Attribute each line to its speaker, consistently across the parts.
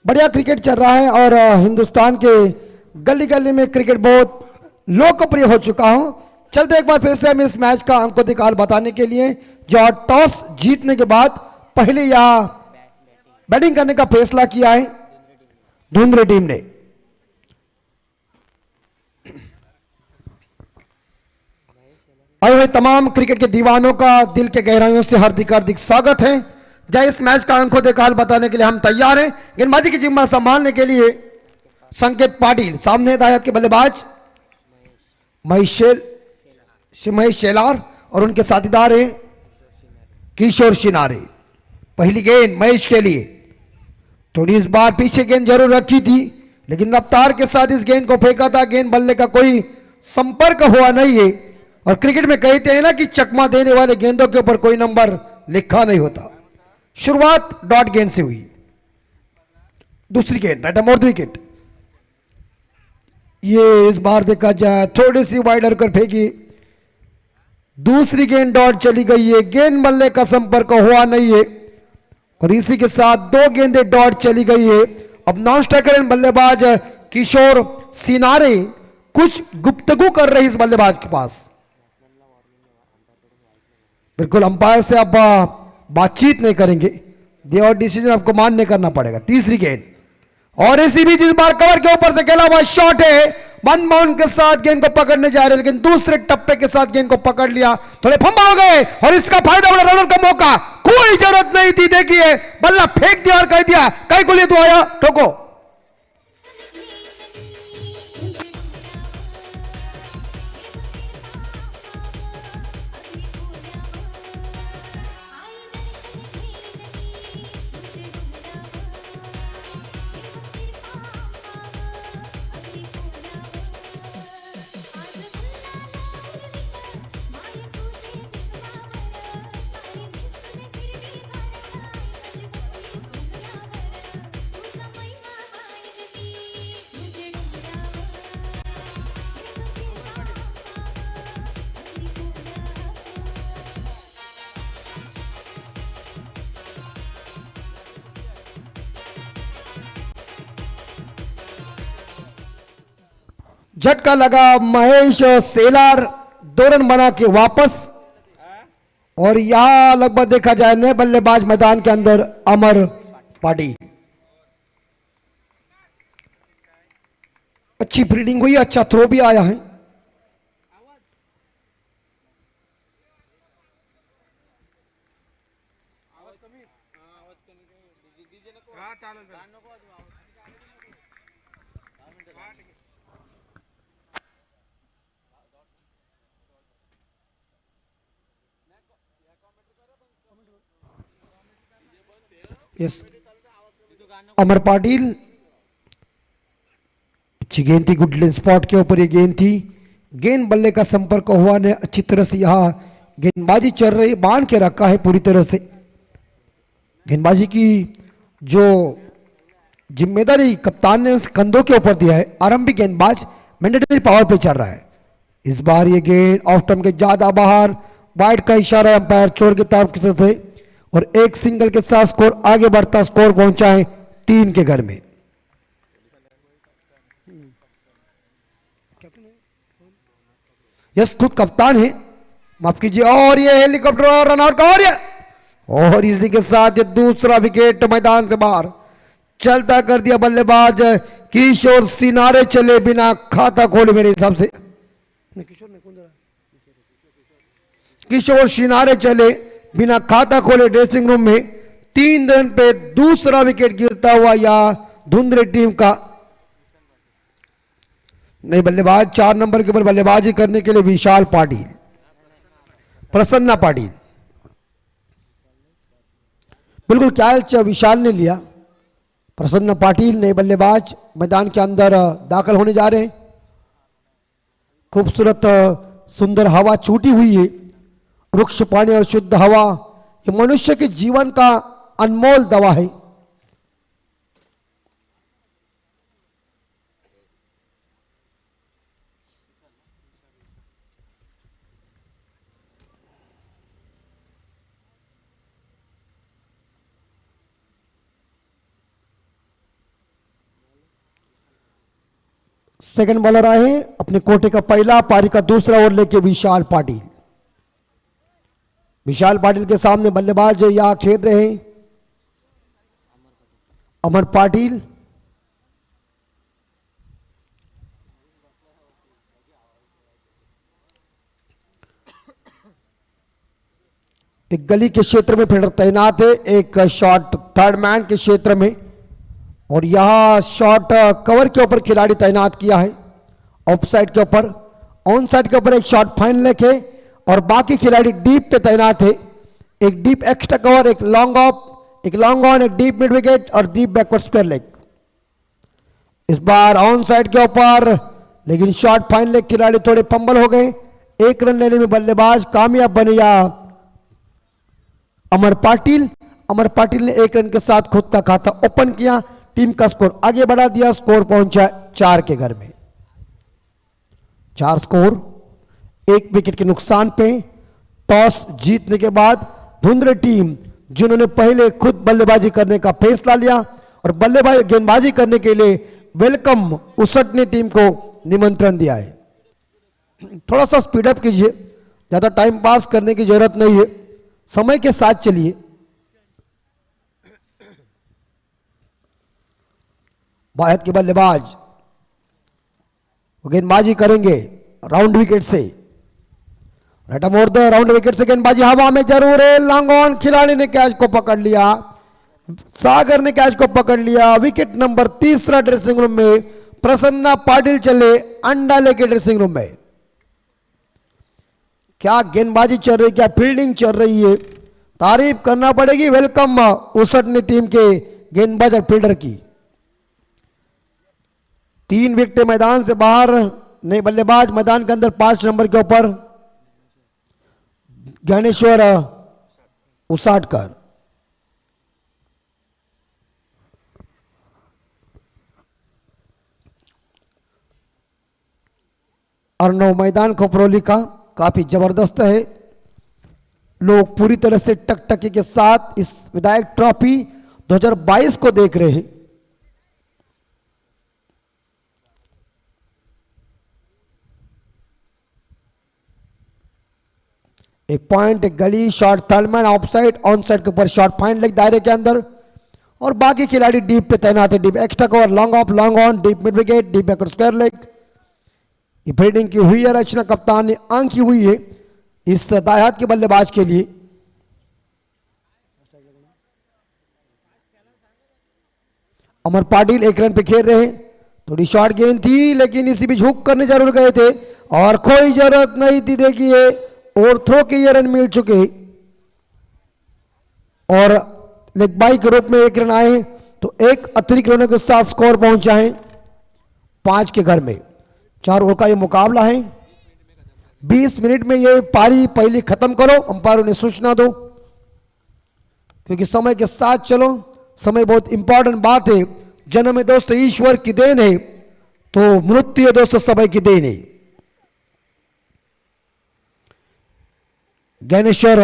Speaker 1: बढ़िया क्रिकेट चल रहा है और हिंदुस्तान के गली गली में क्रिकेट बहुत लोकप्रिय हो चुका हूं। चलते एक बार फिर से हम इस मैच का अंकों बताने के लिए, जो टॉस जीतने के बाद पहले यह बैटिंग करने का फैसला किया है धुंधरी टीम ने। आए हुए तमाम क्रिकेट के दीवानों का दिल के गहराइयों से हार्दिक हार्दिक स्वागत है। जय, इस मैच का अंकों बताने के लिए हम तैयार हैं। गेंदबाजी की जिम्मा संभालने के लिए संकेत पाटिल, सामने हिदायत के बल्लेबाज महेश शेलार और उनके साथीदार हैं किशोर शिनारे। पहली गेंद महेश के लिए। थोड़ी इस बार पीछे गेंद जरूर रखी थी, लेकिन रफ्तार के साथ इस गेंद को फेंका था। गेंद बल्ले का कोई संपर्क हुआ नहीं है, और क्रिकेट में कहते हैं ना कि चकमा देने वाले गेंदों के ऊपर कोई नंबर लिखा नहीं होता। शुरुआत डॉट गेंद से हुई। दूसरी गेंद राइट मोड़ विकेट। ये इस बार देखा जाए थोड़ी सी वाइडर कर फेंकी। दूसरी गेंद डॉट चली गई है, गेंद बल्ले का संपर्क हुआ नहीं है, और इसी के साथ दो गेंदें डॉट चली गई है। अब नॉन स्ट्राइकर बल्लेबाज किशोर सिनारे कुछ गुफ्तगू कर रहे इस बल्लेबाज के पास। बिल्कुल अंपायर से आप बातचीत नहीं करेंगे, दे और डिसीजन आपको मान्य करना पड़ेगा। तीसरी गेंद, और इसी बीच इस बार कवर के ऊपर से खेला हुआ शॉट है, वन बाउंड के साथ गेंद को पकड़ने जा रहे, लेकिन दूसरे टप्पे के साथ गेंद को पकड़ लिया, थोड़े फंबा हो गए, और इसका फायदा बड़ा रनर का मौका, कोई जरूरत नहीं थी। देखिए बल्ला फेंक दिया और कह दिया कई को लिए तो आया ठोको। झटका लगा, महेश सेलार 2 रन बना के वापस, और यहां लगभग देखा जाए नए बल्लेबाज मैदान के अंदर अमर पाटिल। अच्छी फील्डिंग हुई, अच्छा थ्रो भी आया है। यस, अमर पाटिल, अच्छी गेंद थी, गुड स्पॉट के ऊपर ये गेंद थी, गेंद बल्ले का संपर्क हुआ ने अच्छी तरह से यहां गेंदबाजी चल रही, बांध के रखा है पूरी तरह से। गेंदबाजी की जो जिम्मेदारी कप्तान ने कंधों के ऊपर दिया है, आरंभिक गेंदबाज मैंडेटरी पावर पे चल रहा है। इस बार ये गेंद ऑफ टर्म के ज्यादा बाहर, वाइड का इशारा अंपायर चोर की तरफ की तरफ से, और एक सिंगल के साथ स्कोर आगे बढ़ता, स्कोर पहुंचा है 3 के घर में। यस, खुद कप्तान है, माफ कीजिए, और ये हेलीकॉप्टर रन आउट का, और इसी के साथ ये दूसरा विकेट मैदान से बाहर चलता कर दिया बल्लेबाज किशोर सिनारे। चले बिना खाता खोले, मेरे हिसाब से किशोर सिनारे चले बिना खाता खोले ड्रेसिंग रूम में। 3 रन पे दूसरा विकेट गिरता हुआ या धुंधरी टीम का नए बल्लेबाज 4 नंबर के ऊपर बल्लेबाजी करने के लिए विशाल पाटिल, प्रसन्ना पाटिल। बिल्कुल कैच विशाल ने लिया। प्रसन्न पाटिल नए बल्लेबाज मैदान के अंदर दाखिल होने जा रहे हैं। खूबसूरत सुंदर हवा छूटी हुई है, वृक्ष, पानी और शुद्ध हवा, ये मनुष्य के जीवन का अनमोल दवा है। सेकंड बॉलर आए अपने कोटे का पहला, पारी का दूसरा ओवर लेके विशाल पाटिल। विशाल पाटिल के सामने बल्लेबाज यहां खेल रहे हैं अमर पाटिल। एक गली के क्षेत्र में फील्डर तैनात है, एक शॉट थर्ड मैन के क्षेत्र में, और यहां शॉट कवर के ऊपर खिलाड़ी तैनात किया है। ऑफ साइड के ऊपर, ऑन साइड के ऊपर एक शॉट फाइन लेग है और बाकी खिलाड़ी डीप पे तैनात है। एक डीप एक्स्ट्रा कवर, एक लॉन्ग ऑफ, एक लॉन्ग ऑन, एक डीप मिड विकेट और डीप बैकवर्ड स्क्वायर लेग। इस बार ऑन साइड के ऊपर, लेकिन शॉट फाइन लेग खिलाड़ी थोड़े फंबल हो गए। एक रन लेने में बल्लेबाज कामयाब बने या अमर पाटिल। अमर पाटिल ने एक रन के साथ खुद का खाता ओपन किया, टीम का स्कोर आगे बढ़ा दिया। स्कोर पहुंचा 4 के घर में। 4 स्कोर, 1 विकेट के नुकसान पे। टॉस जीतने के बाद धुंधले टीम, जिन्होंने पहले खुद बल्लेबाजी करने का फैसला लिया और बल्लेबाजी गेंदबाजी करने के लिए वेलकम उसटने टीम को निमंत्रण दिया है। थोड़ा सा स्पीड अप कीजिए, ज्यादा टाइम पास करने की जरूरत नहीं है, समय के साथ चलिए। बाहर के बल्लेबाज गेंदबाजी करेंगे राउंड विकेट से। राइट मोड़ दो, राउंड विकेट से गेंदबाजी हवा में जरूर है। लॉन्ग ऑन, खिलाड़ी ने कैच को पकड़ लिया, सागर ने कैच को पकड़ लिया। विकेट नंबर 3 ड्रेसिंग रूम में प्रसन्ना पाटिल चले अंडा लेके ड्रेसिंग रूम में। क्या गेंदबाजी चल रही, क्या फील्डिंग चल रही है, तारीफ करना पड़ेगी वेलकम उसटने टीम के गेंदबाज और फील्डर की। 3 विकेट मैदान से बाहर, नए बल्लेबाज मैदान के अंदर 5 नंबर के ऊपर ज्ञानेश्वर उसाटकर। अर्नव मैदान खोपरोली का काफी जबरदस्त है। लोग पूरी तरह से टकटकी के साथ इस विधायक ट्रॉफी 2022 को देख रहे हैं। एक पॉइंट, एक gully, shot third man, off side, on side के ऊपर शॉट फाइन लेग दायरे के अंदर, और बाकी खिलाड़ी डीप पे तैनात है। Deep extra cover, long off, long on, deep mid wicket, deep backward square leg. ये फील्डिंग की हुई है, रचना कप्तान ने आंकी हुई है इस दायात के बल्लेबाज के लिए। अमर पाटिल 1 रन पे खेल रहे हैं। थोड़ी शॉर्ट गेंद थी, लेकिन इसी बीच हुक करने जरूर गए थे और कोई जरूरत नहीं थी। देखिए और थ्रो के ये रन मिल चुके और लेग बाई के रूप में 1 रन आए, तो 1 अतिरिक्त रनों के साथ स्कोर पहुंचा है 5 के घर में। 4 ओवर का ये मुकाबला है। 20 मिनट में ये पारी पहली खत्म करो, अंपायरों ने सूचना दो, क्योंकि समय के साथ चलो। समय बहुत इंपॉर्टेंट बात है। जन्म है दोस्तों ईश्वर की देन है, तो मृत्यु है दोस्तों समय की देन है। ज्ञानेश्वर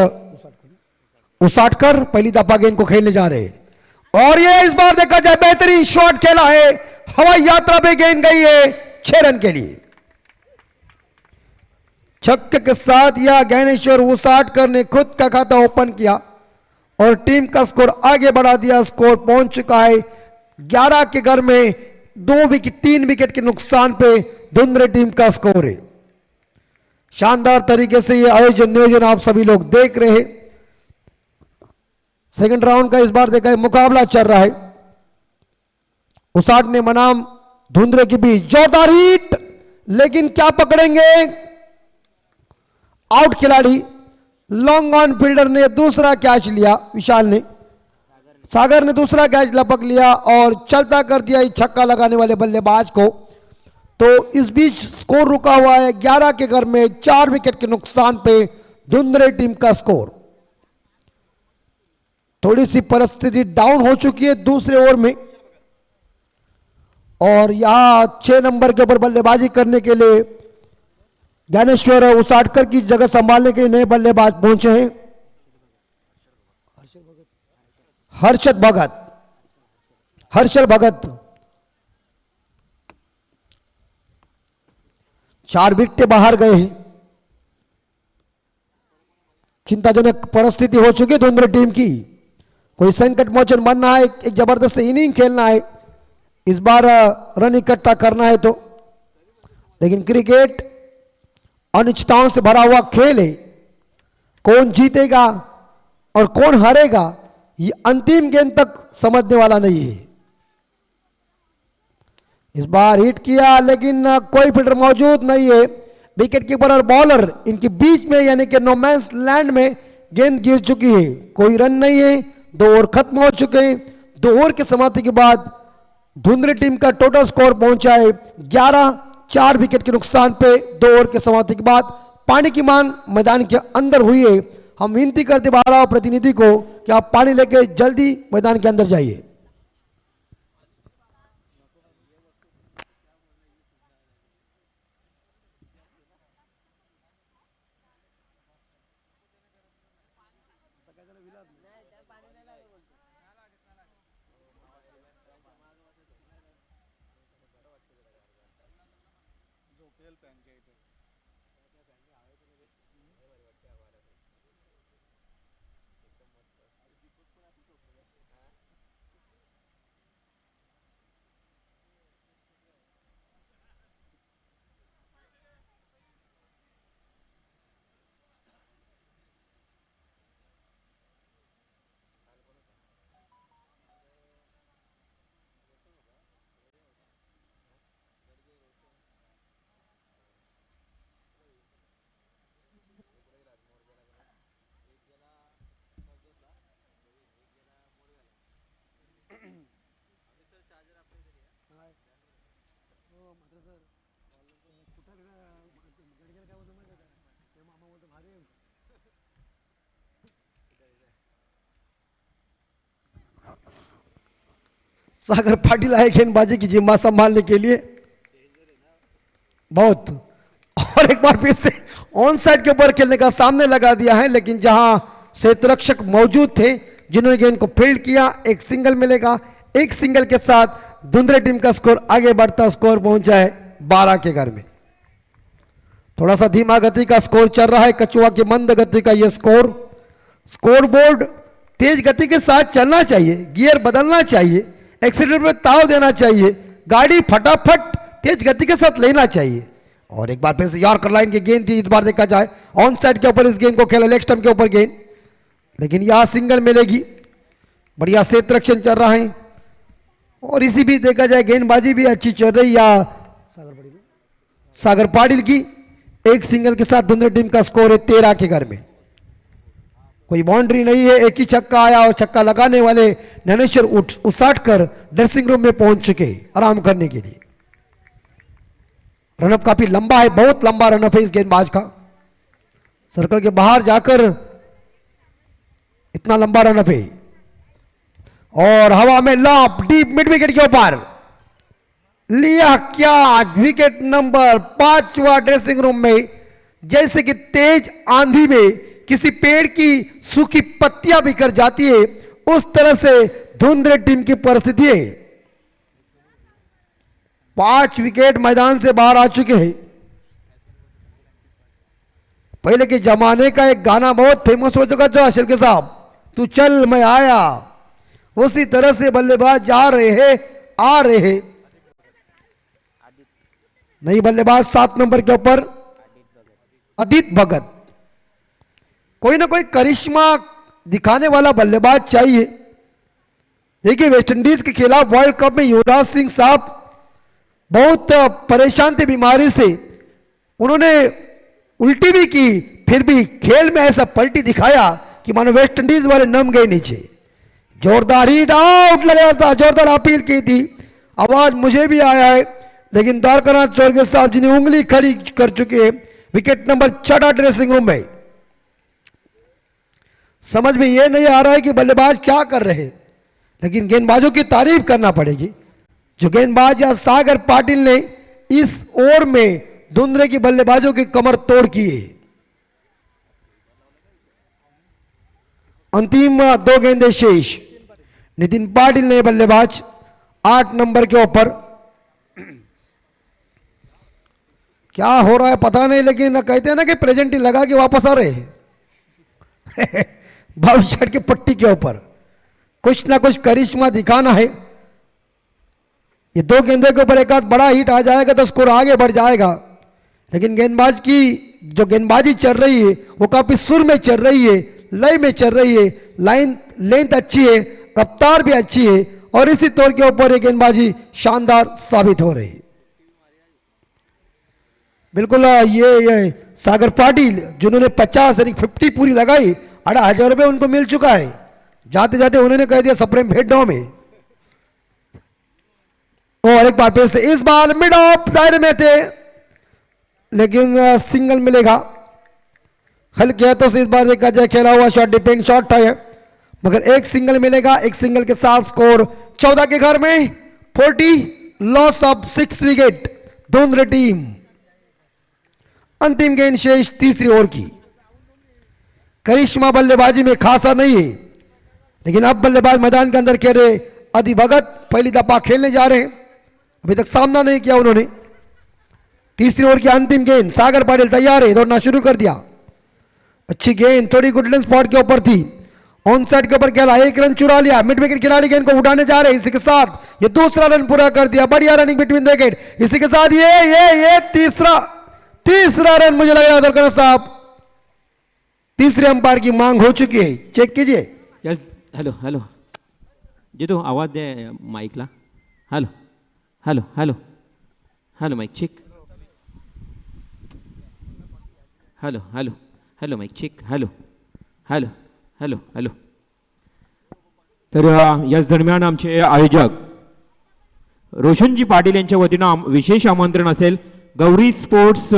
Speaker 1: उसाटकर पहली दफा गेंद को खेलने जा रहे हैं और ये इस बार देखा जाए बेहतरीन शॉट खेला है। हवाई यात्रा पे गेंद गई है 6 रन के लिए। छक्के के साथ यह ज्ञानेश्वर उसाटकर ने खुद का खाता ओपन किया और टीम का स्कोर आगे बढ़ा दिया। स्कोर पहुंच चुका है 11 के घर में। 3 विकेट के नुकसान पे धुंधले टीम का स्कोर है। शानदार तरीके से ये आयोजन नियोजन आप सभी लोग देख रहे हैं। सेकंड राउंड का इस बार देखा है मुकाबला चल रहा है। उसाट ने बनाम धुंधले के बीच जोरदार हिट, लेकिन क्या पकड़ेंगे आउट खिलाड़ी। लॉन्ग ऑन फील्डर ने दूसरा कैच लिया, विशाल ने, सागर ने दूसरा कैच लपक लिया और चलता कर दिया इस छक्का लगाने वाले बल्लेबाज को। तो इस बीच स्कोर रुका हुआ है 11 के घर में। 4 विकेट के नुकसान पे धुंधले टीम का स्कोर। थोड़ी सी परिस्थिति डाउन हो चुकी है दूसरे ओवर में और यहां 6 नंबर के ऊपर बल्लेबाजी करने के लिए ज्ञानेश्वर उसाटकर की जगह संभालने के लिए नए बल्लेबाज पहुंचे हैं। हर्षद भगत 4 विकेट बाहर गए हैं। चिंताजनक परिस्थिति हो चुकी है धुंधर टीम की। कोई संकट मोचन बनना है, एक जबरदस्त इनिंग खेलना है, इस बार रन इकट्ठा करना है तो। लेकिन क्रिकेट अनिश्चितताओं से भरा हुआ खेल है, कौन जीतेगा और कौन हारेगा ये अंतिम गेंद तक समझने वाला नहीं है। इस बार हिट किया लेकिन कोई फील्डर मौजूद नहीं है। विकेट कीपर और बॉलर इनके बीच में यानी कि नो मैंस लैंड में गेंद गिर चुकी है, कोई रन नहीं है। 2 ओवर खत्म हो चुके हैं। 2 ओवर की समाप्ति के बाद धुंधरी टीम का टोटल स्कोर पहुंचा है 11। 4 विकेट के नुकसान पे 2 ओवर की समाप्ति के बाद पानी की मांग मैदान के अंदर हुई है। हम विनती करते बारह प्रतिनिधि को कि आप पानी लेके जल्दी मैदान के अंदर जाइए। सागर पाटिल आए गेंदबाजी की जिम्मा संभालने के लिए बहुत, और एक बार फिर से ऑन साइड के ऊपर खेलने का सामने लगा दिया है। लेकिन जहां क्षेत्ररक्षक मौजूद थे जिन्होंने गेंद को फील्ड किया, एक सिंगल मिलेगा। एक सिंगल के साथ धुंधरी टीम का स्कोर आगे बढ़ता, स्कोर पहुंचा है 12 के घर में। थोड़ा सा धीमा गति का स्कोर चल रहा है, कछुआ की मंद गति का यह स्कोर। स्कोरबोर्ड तेज गति के साथ चलना चाहिए, गियर बदलना चाहिए, एक्सीडेंट में ताव देना चाहिए, गाड़ी फटाफट तेज गति के साथ लेना चाहिए। और एक बार फिर से यॉर्कर लाइन की गेंद थी, इस बार देखा जाए ऑन साइड के ऊपर इस गेंद को खेला, लेग स्टंप के ऊपर गेंद, लेकिन यहां सिंगल मिलेगी। बढ़िया क्षेत्र रक्षण चल रहा है और इसी भी देखा जाए गेंदबाजी भी अच्छी चल रही या सागर पाटिल की। एक सिंगल के साथ धुंधरी टीम का स्कोर है 13 के घर में। कोई बाउंड्री नहीं है, एक ही छक्का आया और छक्का लगाने वाले ज्ञानेश्वर उसाट कर ड्रेसिंग रूम में पहुंच चुके आराम करने के लिए। रनअप काफी लंबा है, बहुत लंबा रनअप है इस गेंदबाज का। सर्कल के बाहर जाकर इतना लंबा रनअप है और हवा में लॉप डीप मिड विकेट के ऊपर लिया क्या विकेट नंबर 5वां ड्रेसिंग रूम में। जैसे कि तेज आंधी में किसी पेड़ की सूखी पत्तियां बिखर जाती है, उस तरह से धुंधरी टीम की परिस्थिति है। 5 विकेट मैदान से बाहर आ चुके हैं। पहले के जमाने का एक गाना बहुत फेमस हो चुका था शिल्के साहब, तू चल मैं आया, उसी तरह से बल्लेबाज जा रहे हैं, आ रहे हैं। नई बल्लेबाज 7 नंबर के ऊपर आदित्य भगत। कोई ना कोई करिश्मा दिखाने वाला बल्लेबाज चाहिए। देखिए वेस्ट इंडीज के खिलाफ वर्ल्ड कप में युवराज सिंह साहब बहुत परेशान थे बीमारी से, उन्होंने उल्टी भी की, फिर भी खेल में ऐसा पलटी दिखाया कि मानो वेस्ट इंडीज वाले नम गए नीचे। जोरदार हिट आउट लगाया था, जोरदार अपील की थी, आवाज मुझे भी आया है, लेकिन द्वारकानाथ चौरगे साहब जी ने उंगली खड़ी कर चुके हैं। विकेट नंबर 6 ड्रेसिंग रूम में। समझ में यह नहीं आ रहा है कि बल्लेबाज क्या कर रहे हैं, लेकिन गेंदबाजों की तारीफ करना पड़ेगी। जो गेंदबाज या सागर पाटिल ने इस ओवर में धुंधरी की बल्लेबाजों की कमर तोड़ की है। अंतिम 2 गेंदें शेष। नितिन पाटिल ने बल्लेबाज 8 नंबर के ऊपर क्या हो रहा है पता नहीं, लेकिन कहते हैं ना कि प्रेजेंट ही लगा के वापस आ रहे हैं भविष्य की पट्टी के ऊपर कुछ ना कुछ करिश्मा दिखाना है। ये दो गेंदों के ऊपर एक आध बड़ा हिट आ जाएगा तो स्कोर आगे बढ़ जाएगा, लेकिन गेंदबाज की जो गेंदबाजी चल रही है वो काफी सुर में चल रही है, लय में चल रही है, लाइन लेंथ अच्छी है, रफ्तार भी अच्छी है और इसी तौर के ऊपर ये गेंदबाजी शानदार साबित हो रही है। बिल्कुल ये सागर पाटिल जिन्होंने 50 यानी 50 पूरी लगाई, 18,000 रुपये उनको मिल चुका है। जाते जाते उन्होंने कह दिया सप्रेम भेंट दो में। और एक बार फिर से इस बार मिड ऑफ दायरे में थे, लेकिन सिंगल मिलेगा। हल्के हाथों से इस बार देखा जाए खेला हुआ शॉट डिपेंड शॉट है, मगर एक सिंगल मिलेगा। एक सिंगल के साथ स्कोर 14 के घर में 40, लॉस ऑफ 6 विकेट दोनों टीम। अंतिम गेंद शेष तीसरी ओवर की। करिश्मा बल्लेबाजी में खासा नहीं है, लेकिन अब बल्लेबाज मैदान के अंदर खेल रहे आदि भगत पहली दफा खेलने जा रहे हैं, अभी तक सामना नहीं किया उन्होंने। तीसरी ओवर की अंतिम गेंद, सागर पाटिल तैयार है, दौड़ना शुरू कर दिया। अच्छी गेंद थोड़ी गुडलैंड स्पॉट के ऊपर थी, ऑन साइड के ऊपर खेला, 1 रन चुरा लिया। मिड विकेट खिलाड़ी गेंद को उठाने जा रहे हैं, इसी के साथ ये दूसरा रन पूरा कर दिया। बढ़िया रनिंग बिटवीन द विकेट, इसी के साथ ये तीसरा रन मुझे लग रहा है दरकर साहब तीसरे अंपायर की मांग हो चुकी है, चेक कीजिए।
Speaker 2: यस, हॅलो हॅलो जितू आवाज दे माईकला। Hello hello hello hello mike check, hello hello hello mike check, hello hello hello hello. तर याच दरम्यान आमचे आयोजक रोशनजी पाटील यांच्या वतीनं विशेष आमंत्रण असेल। गौरी स्पोर्ट्स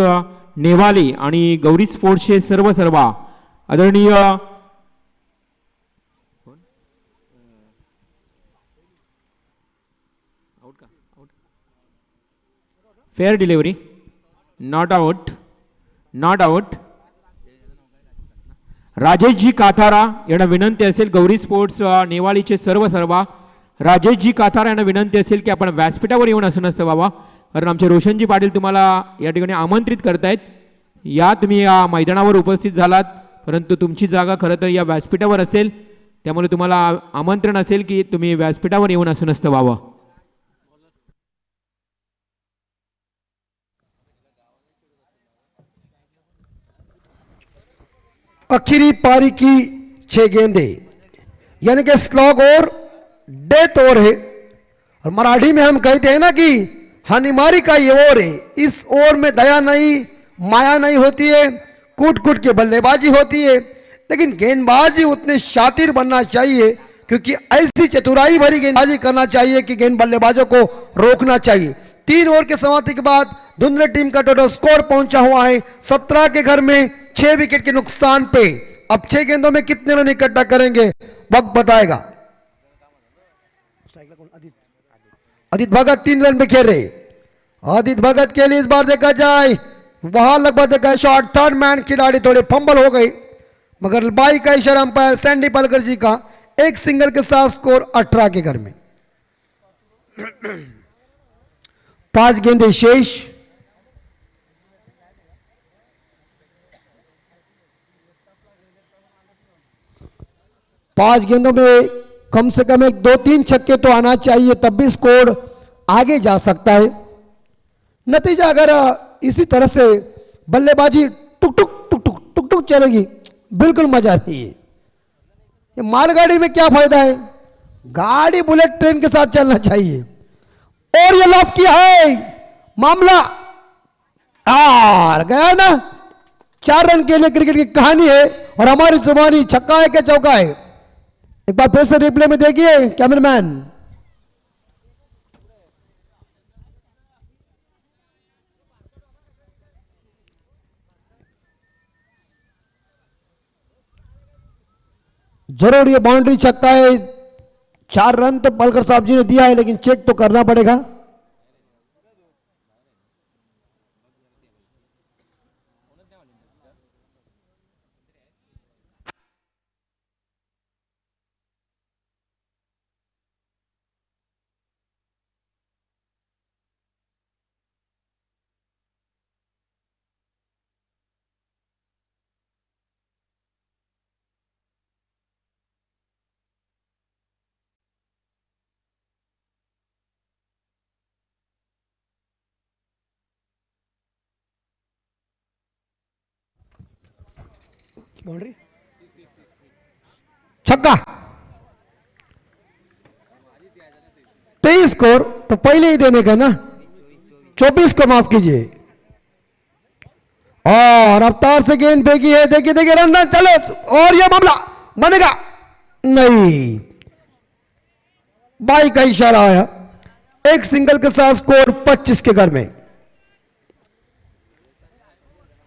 Speaker 2: नेवाली आणि गौरी स्पोर्ट्सचे सर्व आदरणीय फेअर डिलिव्हरी, नॉट आउट राजेशजी काथारा यांना विनंती असेल, गौरी स्पोर्ट्स नेवाळीचे सर्व राजेशजी काथारा यांना विनंती असेल की आपण व्यासपीठावर येऊन असं नसतं बाबा, कारण आमचे रोशनजी पाटील तुम्हाला या ठिकाणी आमंत्रित करतायत। या तुम्ही या मैदानावर उपस्थित झालात, परंतु तुमची जागा खरं तर या व्यासपीठावर असेल, त्यामुळे तुम्हाला आमंत्रण असेल की तुम्ही व्यासपीठावर येऊन असं नसतं बाबा।
Speaker 1: आखिरी पारी की 6 गेंदे यानी कि स्लॉग और डेथ ओवर है, और मराठी में हम कहते हैं ना कि हानिमारी का ये ओवर है। इस ओवर में दया नहीं, माया नहीं होती है, कूट कूट के बल्लेबाजी होती है, लेकिन गेंदबाजी उतने शातिर बनना चाहिए, क्योंकि ऐसी चतुराई भरी गेंदबाजी करना चाहिए कि गेंद बल्लेबाजों को रोकना चाहिए। 3 ओवर के समाप्ति के बाद धुंधले टीम का टोटल स्कोर पहुंचा हुआ है 17 के घर में 6 विकेट के नुकसान पे। अब 6 गेंदों में कितने रन इकट्ठा करेंगे वक्त बताएगा। आदित्य भगत 3 रन पे खेल रहे। आदित्य भगत के लिए इस बार देखा जाए वहां लगभग देखा शॉट थर्ड मैन खिलाड़ी थोड़े फंबल हो गए, मगर बाई का इशारा अंपायर सैंडी पलकर जी का, एक सिंगल के साथ स्कोर 18 के घर में। 5 गेंदे शेष। पांच गेंदों में कम से कम 1-2-3 छक्के तो आना चाहिए, तब भी स्कोर आगे जा सकता है। नतीजा अगर इसी तरह से बल्लेबाजी टुक टुक टुक टुक टुक टुक चलेगी, बिल्कुल मजा नहीं है। ये मालगाड़ी में क्या फायदा है, गाड़ी बुलेट ट्रेन के साथ चलना चाहिए। और ये लॉक किया है, मामला हार गया ना। 4 रन के लिए क्रिकेट की कहानी है, और हमारी जुबानी छक्का है क्या चौका है। एक बार फिर से रिप्ले में देखिए कैमरामैन। जरूर ये बाउंड्री छक्का है। 4 रन तो पलकर साहब जी ने दिया है, लेकिन चेक तो करना पड़ेगा। बाउंड्री छक्का 23 स्कोर तो पहले ही देने का ना, 24 को माफ कीजिए। और रफ्तार से गेंद फेंकी है, देखिए देखिए रन रन चलो, और यह मामला बनेगा नहीं, बाई का इशारा आया। एक सिंगल के साथ स्कोर 25 के घर में।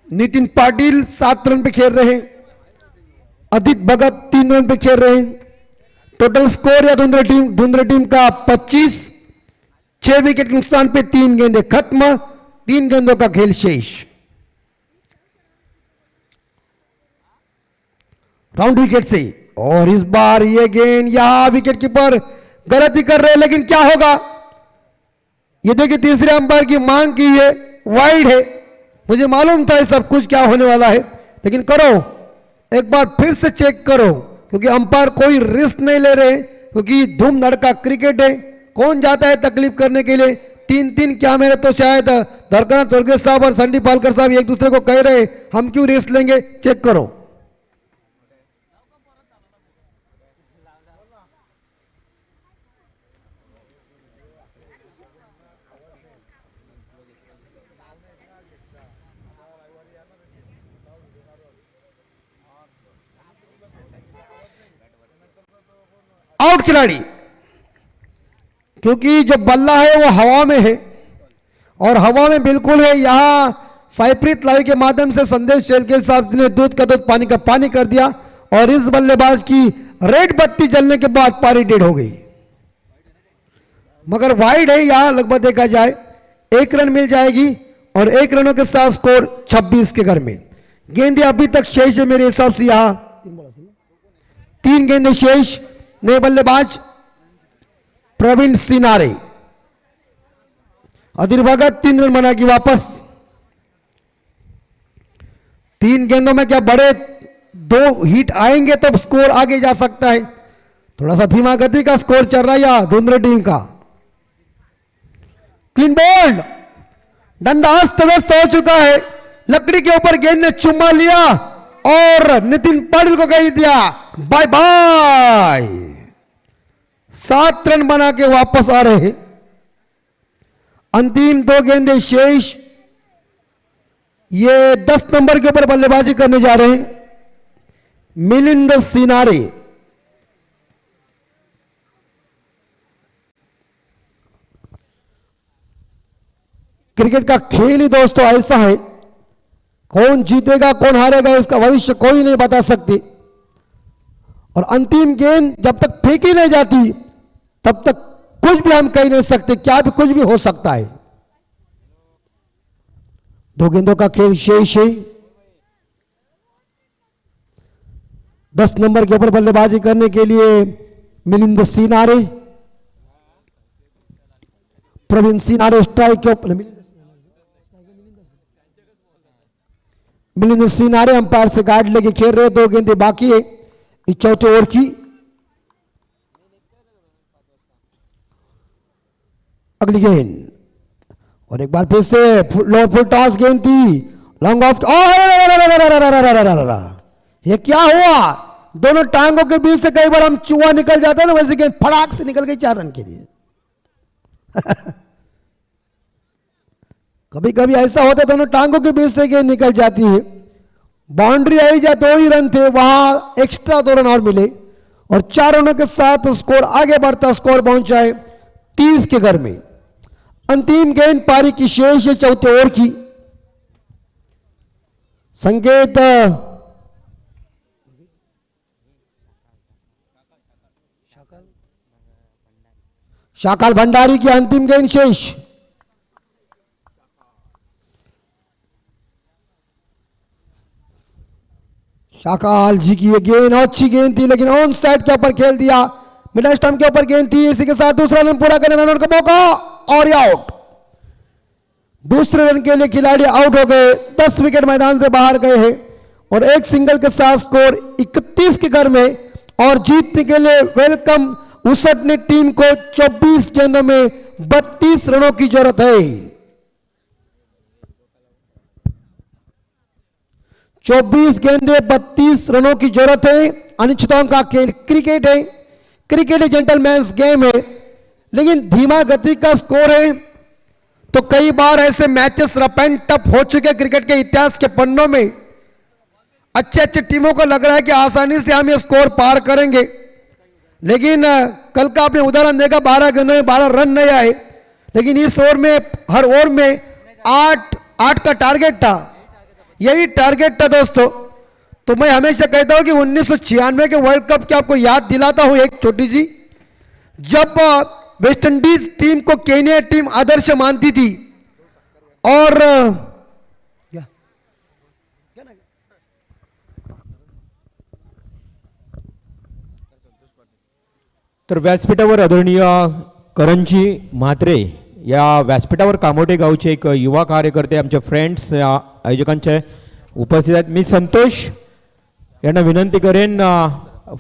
Speaker 1: नितिन पाटिल 7 रन पे खेल रहे हैं, आदित्य भगत 3 रन पे खेल रहे हैं। टोटल स्कोर या धुंधला टीम का 25, 6 विकेट के नुकसान पे 3 गेंदें खत्म, 3 गेंदों का खेल शेष। राउंड विकेट से, और इस बार ये गेंद यहां विकेट कीपर गलती कर रहे हैं, लेकिन क्या होगा ये देखिए, तीसरे अंपायर की मांग की है, वाइड है। मुझे मालूम था ये सब कुछ क्या होने वाला है, लेकिन करो एक बार फिर से चेक करो, क्योंकि अंपायर कोई रिस्क नहीं ले रहे, क्योंकि धूम धड़का क्रिकेट है। कौन जाता है तकलीफ करने के लिए? 3 कैमरे तो शायद धड़कना स्वर्गेश साहब और संदीप पालकर साहब एक दूसरे को कह रहे हम क्यों रिस्क लेंगे, चेक करो। आउट खिलाड़ी, क्योंकि जो बल्ला है वो हवा में है, और हवा में बिल्कुल है। यहां साइप्रित लाइव के माध्यम से संदेश शेलके साहब ने दूध का दूध पानी का पानी कर दिया, और इस बल्लेबाज की रेड बत्ती जलने के बाद पारी डेड हो गई। मगर वाइड है, यहां लगभग देखा जाए 1 रन मिल जाएगी, और 1 रनों के साथ स्कोर 26 के घर में। गेंदे अभी तक शेष है मेरे हिसाब से, यहां 3 गेंदे शेष। नए बल्लेबाज प्रवीण सिनारे, अदिर भगत 3 रन बना के वापस। 3 गेंदों में क्या बड़े 2 हिट आएंगे तो स्कोर आगे जा सकता है। थोड़ा सा धीमा गति का स्कोर चल रहा है या धुंधला टीम का। क्लीन बोल्ड, डंडा अस्त व्यस्त हो चुका है, लकड़ी के ऊपर गेंद ने चुम्मा लिया और नितिन पाटिल को कह दिया बाय बाय। 7 रन बना के वापस आ रहे हैं। अंतिम 2 गेंदें शेष। ये 10 नंबर के ऊपर बल्लेबाजी करने जा रहे हैं मिलिंद सिनारे। क्रिकेट का खेल ही दोस्तों ऐसा है, कौन जीतेगा कौन हारेगा इसका भविष्य कोई नहीं बता सकती। और अंतिम गेंद जब तक फेंकी नहीं जाती तब तक कुछ भी हम कह नहीं सकते, क्या भी कुछ भी हो सकता है। 2 गेंदों का खेल शेष है। 10 नंबर के ऊपर बल्लेबाजी करने के लिए मिलिंद सिनारे, प्रवीण सिनारे स्ट्राइक के ऊपर। मिलिंद सिनारे अंपायर से गार्ड लेके खेल रहे। 2 गेंदें बाकी है इस चौथे ओवर की। अगली गेंद, और एक बार फिर से लो फुल टॉस गेंद थी, लॉन्ग ऑफ। ये क्या हुआ? दोनों टांगों के बीच से कई बार हम चूहा निकल जाता है ना, वैसे गेंद फटाक से निकल गई 4 रन के लिए। कभी कभी ऐसा होता है दोनों टांगों के बीच से गेंद निकल जाती है। बाउंड्री आई जा 2 ही रन थे, वहां एक्स्ट्रा 2 रन और मिले, और 4 रनों के साथ स्कोर आगे बढ़ता, स्कोर पहुंचा है 30 के घर में। अंतिम गेंद पारी की शेष है चौथे ओवर की। संकेत शाकाल भंडारी की अंतिम गेंद शेष। शाकाल जी की ये गेंद अच्छी गेंद थी, लेकिन ऑन साइड के ऊपर खेल दिया, मिडल स्टंप के ऊपर गेंद थी। इसी के साथ दूसरा रन पूरा करने रन का मौका, और ये आउट। दूसरे रन के लिए खिलाड़ी आउट हो गए, 10 विकेट मैदान से बाहर गए हैं, और एक सिंगल के साथ स्कोर 31 के घर में। और जीतने के लिए वेलकम उसटने टीम को 24 गेंदों में 32 रनों की जरूरत है। 24 गेंदे 32 रनों की जरूरत है। अनिश्चितताओं का खेल क्रिकेट है। क्रिकेट जेंटलमैन्स गेम है, लेकिन धीमा गति का स्कोर है। तो कई बार ऐसे मैचेस रफ एंड टफ हो चुके क्रिकेट के इतिहास के पन्नों में। अच्छे अच्छे टीमों को लग रहा है कि आसानी से हम ये स्कोर पार करेंगे, लेकिन कल का आपने उदाहरण देखा, 12 गेंदों में 12 रन नहीं आए, लेकिन इस ओवर में हर ओवर में 8 का टारगेट था। यही टारगेट था दोस्तों। तो मैं हमेशा कहता हूं कि 1996 के वर्ल्ड कप की आपको याद दिलाता हूं एक छोटी सी, जब वेस्ट इंडीज टीम को केन्या टीम आदर्श मानती थी और
Speaker 2: तर व्यासपीठावर आदरणीय करणजी म्हात्रे या व्यासपीठावर कामोठे गावचे एक युवा कार्यकर्ते आमचे फ्रेंड्स आयोजकांचे उपस्थित आहेत. मी संतोष यांना विनंती करेन,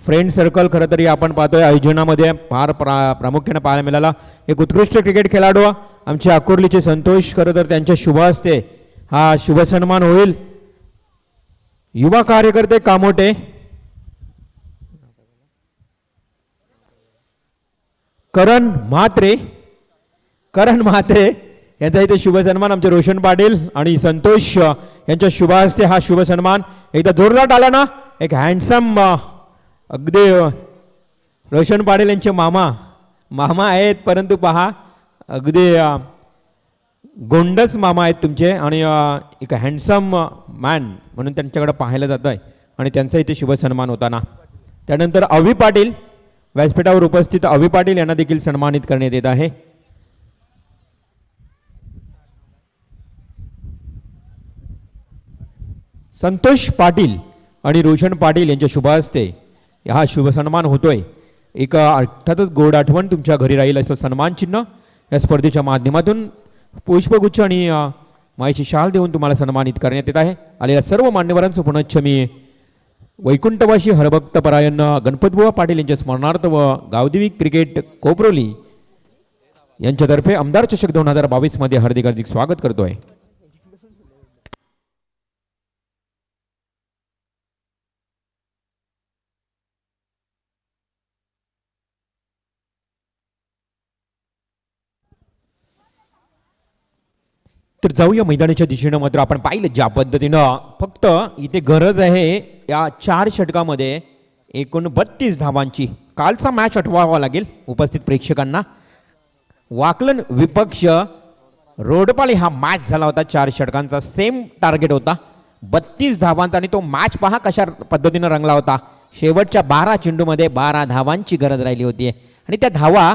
Speaker 2: फ्रेंड सर्कल खरं तरी आपण पाहतोय आयोजनामध्ये फार प्रामुख्याने पाहायला मिळाला. एक उत्कृष्ट क्रिकेट खेळाडू आमचे अकोर्लीचे संतोष, खरं तर त्यांच्या शुभ हस्ते हा शुभ सन्मान होईल. युवा कार्यकर्ते कामोठे करण म्हात्रे यांचा इथे शुभ सन्मान आमचे रोशन पाटील आणि संतोष यांच्या शुभ हस्ते हा शुभ सन्मान एकदा जोरदार आला ना. एक हँडसम अगदी रोशन पाटील यांचे मामा आहेत, परंतु पहा अगदी गोंडस मामा आहेत तुमचे आणि एक हँडसम मॅन म्हणून त्यांच्याकडे पाहायला जात आहे आणि त्यांचा इथे शुभ सन्मान होताना. त्यानंतर अवी पाटील व्यासपीठावर उपस्थित अवी पाटील यांना देखील सन्मानित करण्यात येत आहे. संतोष पाटील आणि रोशन पाटील यांच्या शुभ हस्ते हा शुभ सन्मान होतोय. एक अर्थातच गोड आठवण तुमच्या घरी राहील असं सन्मान चिन्ह या स्पर्धेच्या माध्यमातून पुष्पगुच्छ आणि मायेची शाल देऊन तुम्हाला सन्मानित करण्यात येत आहे. आलेल्या सर्व मान्यवरांचं पुनश्च मी वैकुंठवासी हरभक्त परायण गणपतबुवा पाटील यांच्या स्मरणार्थ व गावदेवी क्रिकेट कोपरोली यांच्यातर्फे आमदार चषक 2022 मध्ये हार्दिक हार्दिक स्वागत करतोय. तर जाऊया मैदानाच्या दिशेनं. मात्र आपण पाहिलं ज्या पद्धतीनं फक्त इथे गरज आहे या 4 षटकामध्ये एकूण 32 धावांची. कालचा मॅच आठवावा लागेल उपस्थित प्रेक्षकांना. वाकलन विपक्ष रोडपाली हा मॅच झाला होता, 4 षटकांचा सेम टार्गेट होता 32 धावांचा आणि तो मॅच पहा कशा पद्धतीनं रंगला होता. शेवटच्या 12 चेंडूमध्ये 12 धावांची गरज राहिली होती आणि त्या धावा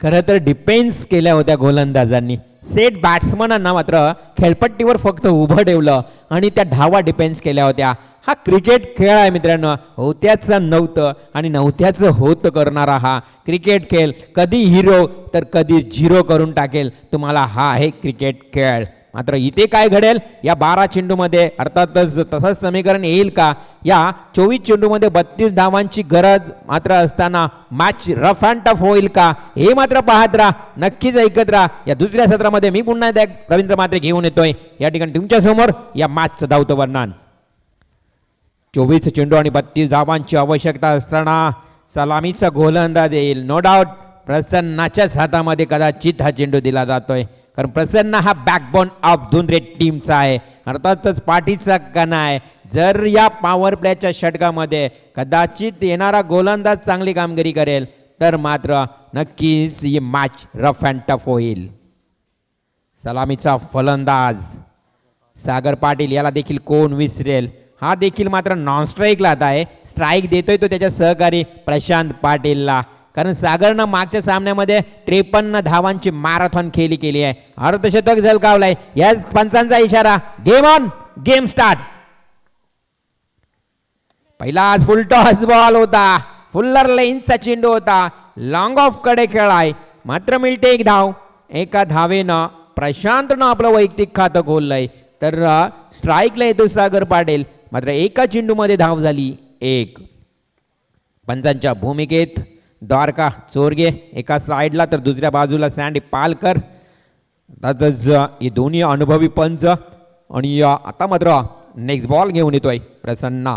Speaker 2: खरं तर डिफेन्स केल्या होत्या गोलंदाजांनी. सेट बॅट्समनांना मात्र खेळपट्टीवर फक्त उभं ठेवलं आणि त्या धावा डिफेन्स केल्या होत्या. हा क्रिकेट खेळ आहे मित्रांनो, होत्याचं नव्हतं आणि नव्हत्याचं होत करणारा हा क्रिकेट खेळ कधी हिरो तर कधी झिरो करून टाकेल तुम्हाला. हा आहे क्रिकेट खेळ. मात्र इथे काय घडेल या 12 चेंडूमध्ये, अर्थातच तसंच समीकरण येईल का? या 24 चेंडूमध्ये 32 धावांची गरज मात्र असताना मॅच रफ अँड टफ होईल का? हे मात्र पाहत राहा, नक्कीच ऐकत राहा. या दुसऱ्या सत्रामध्ये मी पुन्हा एकदा रवींद्र म्हात्रे घेऊन येतोय या ठिकाणी तुमच्या समोर या मॅचचं धावतं वर्णन. 24 चेंडू आणि 32 धावांची आवश्यकता असताना सलामीचा गोलंदाज येईल. नो डाऊट प्रसन्नाच्याच हातामध्ये कदाचित हा चेंडू दिला जातोय, कारण प्रसन्न हा बॅकबोन ऑफ धुंद्रे टीमचा आहे, अर्थातच पाठीचा कणा आहे. जर या पॉवर प्लेच्या षटकामध्ये कदाचित येणारा गोलंदाज चांगली कामगिरी करेल तर मात्र नक्कीच ही मॅच रफ अँड टफ होईल. सलामीचा फलंदाज सागर पाटील, याला देखील कोण विसरेल. हा देखील मात्र नॉन स्ट्राईकला आता आहे. स्ट्राईक देतोय तो त्याच्या सहकारी प्रशांत पाटीलला, कारण सागरनं मागच्या सामन्यामध्ये 53 धावांची मॅरेथॉन खेळी केली आहे. अर्धशतक झलकावलाय. याच पंचांचा इशारा, गेम ऑन गेम स्टार्ट. पहिला फुल टॉस बॉल होता, फुल्लर लेन्सचा चेंडू होता, लॉंग ऑफ कडे खेळाय, मात्र मिळते एक धाव. एका धावेनं प्रशांतनं आपलं वैयक्तिक खातं खोललंय, तर स्ट्राईकला येतो सागर पाटील. मात्र एका चेंडूमध्ये धाव झाली 1. पंचांच्या भूमिकेत द्वारका चोरगे एका साईडला तर दुसऱ्या बाजूला सँडी पालकर. हे दोन्ही अनुभवी पंच आणि आता मात्र नेक्स्ट बॉल घेऊन येतोय प्रसन्ना.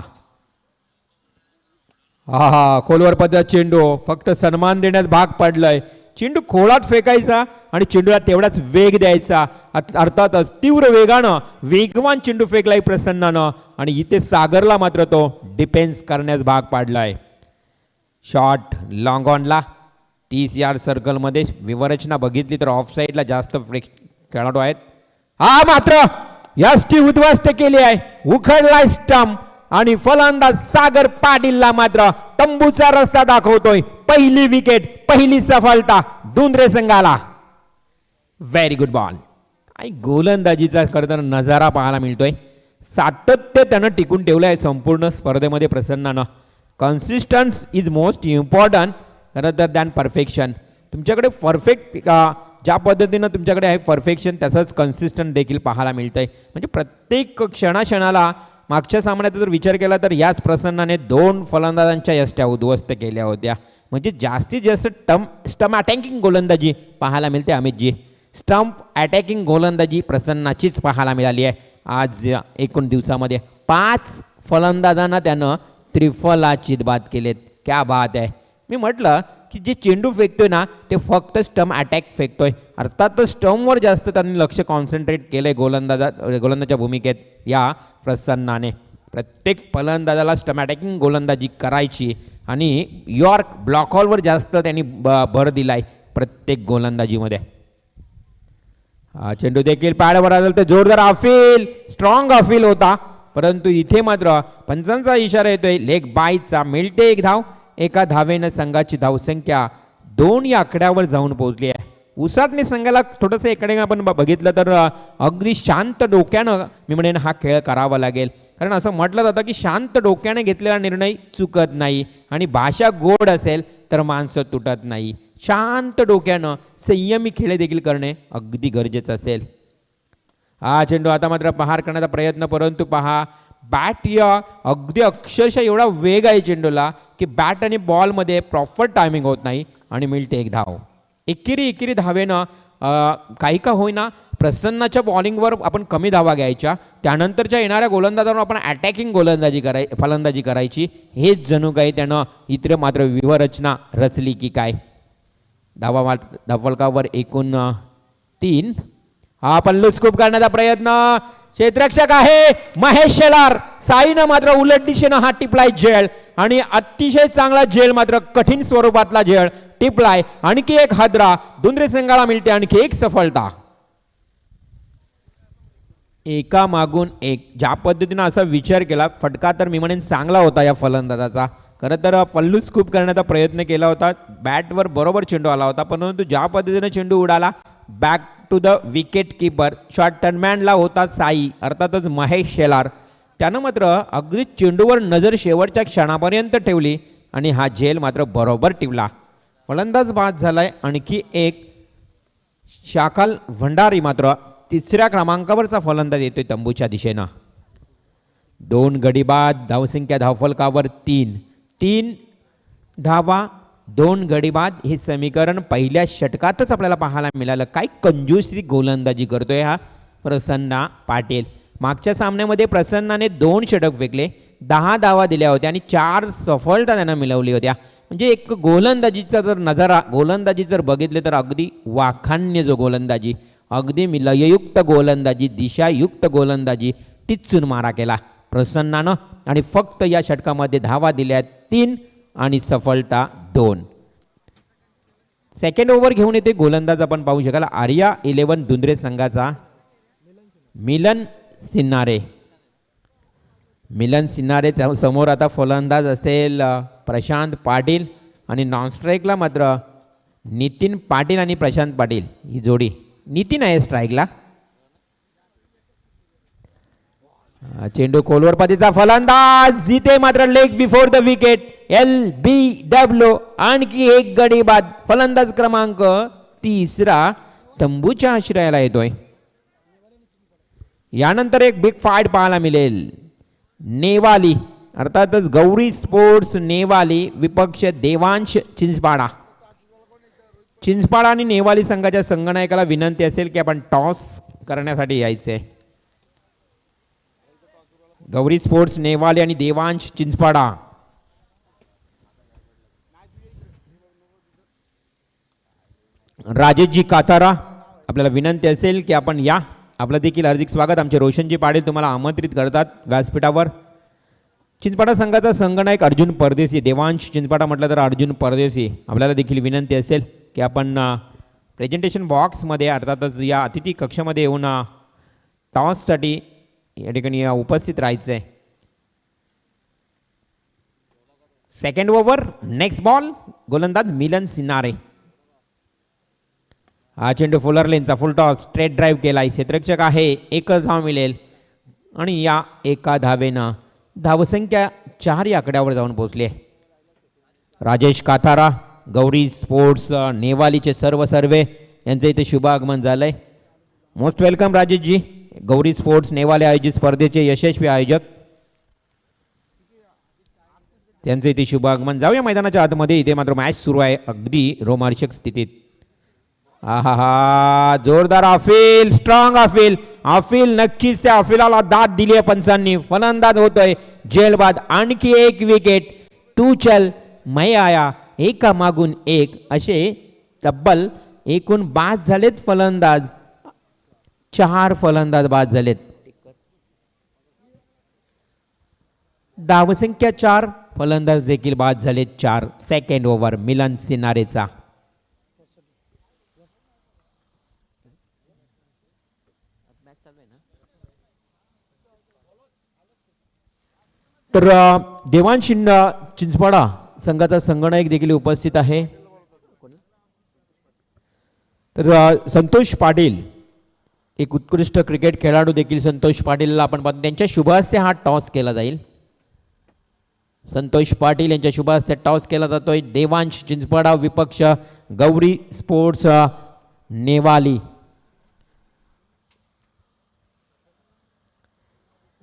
Speaker 2: हा हा खोलवर पद्धत चेंडू फक्त सन्मान देण्यास भाग पडलाय. चेंडू खोलात फेकायचा आणि चेंडूला तेवढाच वेग द्यायचा. अर्थात तीव्र वेगानं वेगवान चेंडू फेकलाय प्रसन्नानं आणि इथे सागरला मात्र तो डिफेन्स करण्यास भाग पाडलाय. शॉट लॉंग ऑनला 30 यार्ड सर्कलमध्ये विवरचना बघितली तर ऑफ साईडला जास्त खेळाडू आहेत. हा मात्र यष्टी उद्ध्वस्त केली आहे. उखडलाय स्टंप आणि फलंदाज सागर पाटीलला मात्र तंबूचा रस्ता दाखवतोय. पहिली विकेट, पहिली सफलता दुंद्रे संघाला. Very good ball. काही गोलंदाजीचा खरं नजारा पाहायला मिळतोय. सातत्य त्यानं टिकून ठेवलं आहे संपूर्ण स्पर्धेमध्ये प्रसन्नानं. कन्सिस्टन्स इज मोस्ट इम्पॉर्टंट खरं तर दॅन परफेक्शन. तुमच्याकडे परफेक्ट ज्या पद्धतीनं तुमच्याकडे आहे परफेक्शन तसंच कन्सिस्टंट देखील पाहायला मिळतंय. म्हणजे प्रत्येक क्षणाक्षणाला मागच्या सामन्यात जर विचार केला तर याच प्रसन्नाने 2 फलंदाजांच्या यष्ट्या उद्ध्वस्त केल्या होत्या. म्हणजे जास्तीत जास्त स्टंप अटॅकिंग गोलंदाजी पाहायला मिळते अमितजी. स्टंप अटॅकिंग गोलंदाजी प्रसन्नाचीच पाहायला मिळाली आहे. आज एकूण दिवसामध्ये 5 फलंदाजांना त्यानं त्रिफलाचीत बाद केलेत. क्या बात आहे. मी म्हटलं की जे चेंडू फेकतोय ना ते फक्त स्टंप अटॅक फेकतोय. अर्थातच स्टंपवर जास्त त्यांनी लक्ष कॉन्सन्ट्रेट केलंय गोलंदाजाच्या भूमिकेत या प्रसन्नाने. प्रत्येक फलंदाजाला स्टंप अटॅकिंग गोलंदाजी करायची आणि यॉर्क ब्लॉक हॉलवर जास्त त्यांनी भर दिलाय प्रत्येक गोलंदाजीमध्ये. हा चेंडू देखील पॅडवर आला तर जोरदार अपील, स्ट्रॉंग अपील होता. परंतु इथे मात्र पंचांचा इशारा येतोय लेग बायचा. मिळते एक धाव. एका धावेनं संघाची धावसंख्या 2 या आकड्यावर जाऊन पोहोचली आहे. उसाटणे संघाला थोडंसं इकडे आपण बघितलं तर अगदी शांत डोक्यानं मी म्हणेन हा खेळ करावा लागेल. कारण असं म्हटलं जातं की शांत डोक्याने घेतलेला निर्णय चुकत नाही आणि भाषा गोड असेल तर माणसं तुटत नाही. शांत डोक्यानं संयमी खेळ देखील करणे अगदी गरजेचं असेल. हा चेंडू आता मात्र पहार करण्याचा प्रयत्न परंतु पहा बॅट या अगदी अक्षरशः एवढा वेग आहे चेंडूला की बॅट आणि बॉलमध्ये प्रॉपर टायमिंग होत नाही आणि मिळते एक धाव. एकेरी धावेनं काही का होईना प्रसन्नाच्या बॉलिंगवर आपण कमी धावा घ्यायच्या. त्यानंतरच्या येणाऱ्या गोलंदाजांवर आपण अटॅकिंग फलंदाजी करायची. हेच जणू काही त्यानं इतर मात्र व्यूहरचना रचली की काय. धावफलकावर एकूण 3. हा पल्लू स्कूप करण्याचा प्रयत्न. क्षेत्ररक्षक आहे महेश शेलार. साईनं मात्र उलट दिशेनं हा टिपलाय झेल आणि अतिशय चांगला झेल मात्र कठीण स्वरूपातला झेल टिपलाय. आणखी एक हादरा दुंद्रे संघाला मिळते. आणखी एक सफलता. एका मागून एक ज्या पद्धतीनं असा विचार केला फटका तर मी म्हणेन चांगला होता या फलंदाजाचा. खरं तर पल्लू स्कूप करण्याचा प्रयत्न केला होता. बॅटवर बरोबर चेंडू आला होता परंतु ज्या पद्धतीने चेंडू उडाला back to the wicket keeper short टर्नमॅनला होता साई अर्थातच महेश शेलार. त्यानं मात्र अगदी चेंडूवर नजर शेवटच्या क्षणापर्यंत ठेवली आणि हा झेल मात्र बरोबर टिपला. फलंदाज बाद झालाय. आणखी एक शाकाल भंडारी मात्र 3ऱ्या क्रमांकावरचा फलंदाज येतोय तंबूच्या दिशेनं. 2 गडी बाद. धावसंख्या धावफलकावर 3 धावा 2 गडी बाद. हे समीकरण पहिल्या षटकातच आपल्याला पाहायला मिळालं. काय कंजूसरी गोलंदाजी करतोय हा प्रसन्ना पाटील. मागच्या सामन्यामध्ये प्रसन्नाने 2 षटक फेकले 10 धावा दिल्या होत्या आणि 4 सफलता त्यांना मिळवली होत्या. म्हणजे एक गोलंदाजीचा जर नजारा गोलंदाजी जर बघितले तर अगदी वाखाण्य जो गोलंदाजी अगदी लययुक्त गोलंदाजी दिशायुक्त गोलंदाजी टिचून मारा केला प्रसन्नानं आणि फक्त या षटकामध्ये धावा दिल्या 3 आणि सफलता 2. सेकंड ओव्हर घेऊन येते गोलंदाज आपण पाहू शकाल आर्या 11 दुंद्रे संघाचा मिलन सिन्नारे. मिलन सिन्नारे समोर आता फलंदाज असेल प्रशांत पाटील आणि नॉन स्ट्राईकला मात्र नितीन पाटील आणि प्रशांत पाटील ही जोडी. नितीन आहे स्ट्राईकला. चेंडू खोलवर पतीचा फलंदाज जिथे मात्र leg before the wicket LBW. आणखी एक गडी बाद. फलंदाज क्रमांक 3 तंबूच्या आश्रयाला येतोय. यानंतर एक बिग फाईट पाहायला मिळेल. नेवाली अर्थातच गौरी स्पोर्ट्स नेवाली विपक्ष देवांश चिंचपाडा. चिंचपाडा आणि नेवाली संघाच्या संगनायकाला विनंती असेल की आपण टॉस करण्यासाठी यायचे. गौरी स्पोर्ट्स नेवाले आणि देवांश चिंचपाडा. राजेशजी कातारा, आपल्याला विनंती असेल की आपण या. आपलं देखील हार्दिक स्वागत. आमचे रोशनजी पाटील तुम्हाला आमंत्रित करतात व्यासपीठावर. चिंचपाडा संघाचा संघनायक अर्जुन परदेशी, देवांश चिंचपाडा म्हटलं तर अर्जुन परदेशी. आपल्याला देखील विनंती असेल की आपण प्रेझेंटेशन बॉक्समध्ये अर्थातच या अतिथी कक्षामध्ये येऊन टॉससाठी या ठिकाणी उपस्थित राहायचं आहे. सेकंड ओव्हर, नेक्स्ट बॉल, गोलंदाज मिलन सिन्नारे. हा चेंडू फुलर लेनचा फुल टॉस, स्ट्रेट ड्राईव्ह केलाय. क्षेत्ररक्षक आहे, एकच धाव मिळेल आणि या एका धावेनं धावसंख्या 4 या आकड्यावर जाऊन पोहोचली आहे. राजेश काथारा, गौरी स्पोर्ट्स नेवालीचे सर्वे यांचं इथे शुभ आगमन झालंय. Most welcome Rajeshji. Gauri sports नेवाले आयोजित स्पर्धेचे यशस्वी आयोजक, त्यांचं इथे शुभ आगमन. जाऊया मैदानाच्या आतमध्ये. इथे मात्र मॅच सुरू आहे अगदी रोमांचक स्थितीत. आहा, जोरदार अफील, स्ट्रॉंग अफील. अफील नक्कीच त्या अफिलाला दाद दिली आहे पंचांनी. फलंदाज होतोय जेलबाद. आणखी एक विकेट. तू चल मैं आया, एका मागून एक असे तब्बल एकूण बाद झालेत फलंदाज. 4 फलंदाज बाद झालेत. धावसंख्या 4, फलंदाज देखील बाद झालेत 4. सेकंड ओव्हर मिलन सिन्नारेचा. तर देवांश चिंचपाडा संघाचा संघनायक देखील उपस्थित आहे. तर संतोष पाटील, एक उत्कृष्ट क्रिकेट खेळाडू देखील संतोष पाटीलला आपण पाहतो. त्यांच्या शुभ हस्ते हा टॉस केला जाईल. संतोष पाटील यांच्या शुभ हस्ते टॉस केला जातोय. देवांश चिंचपाडा विपक्ष Gauri sports Newali.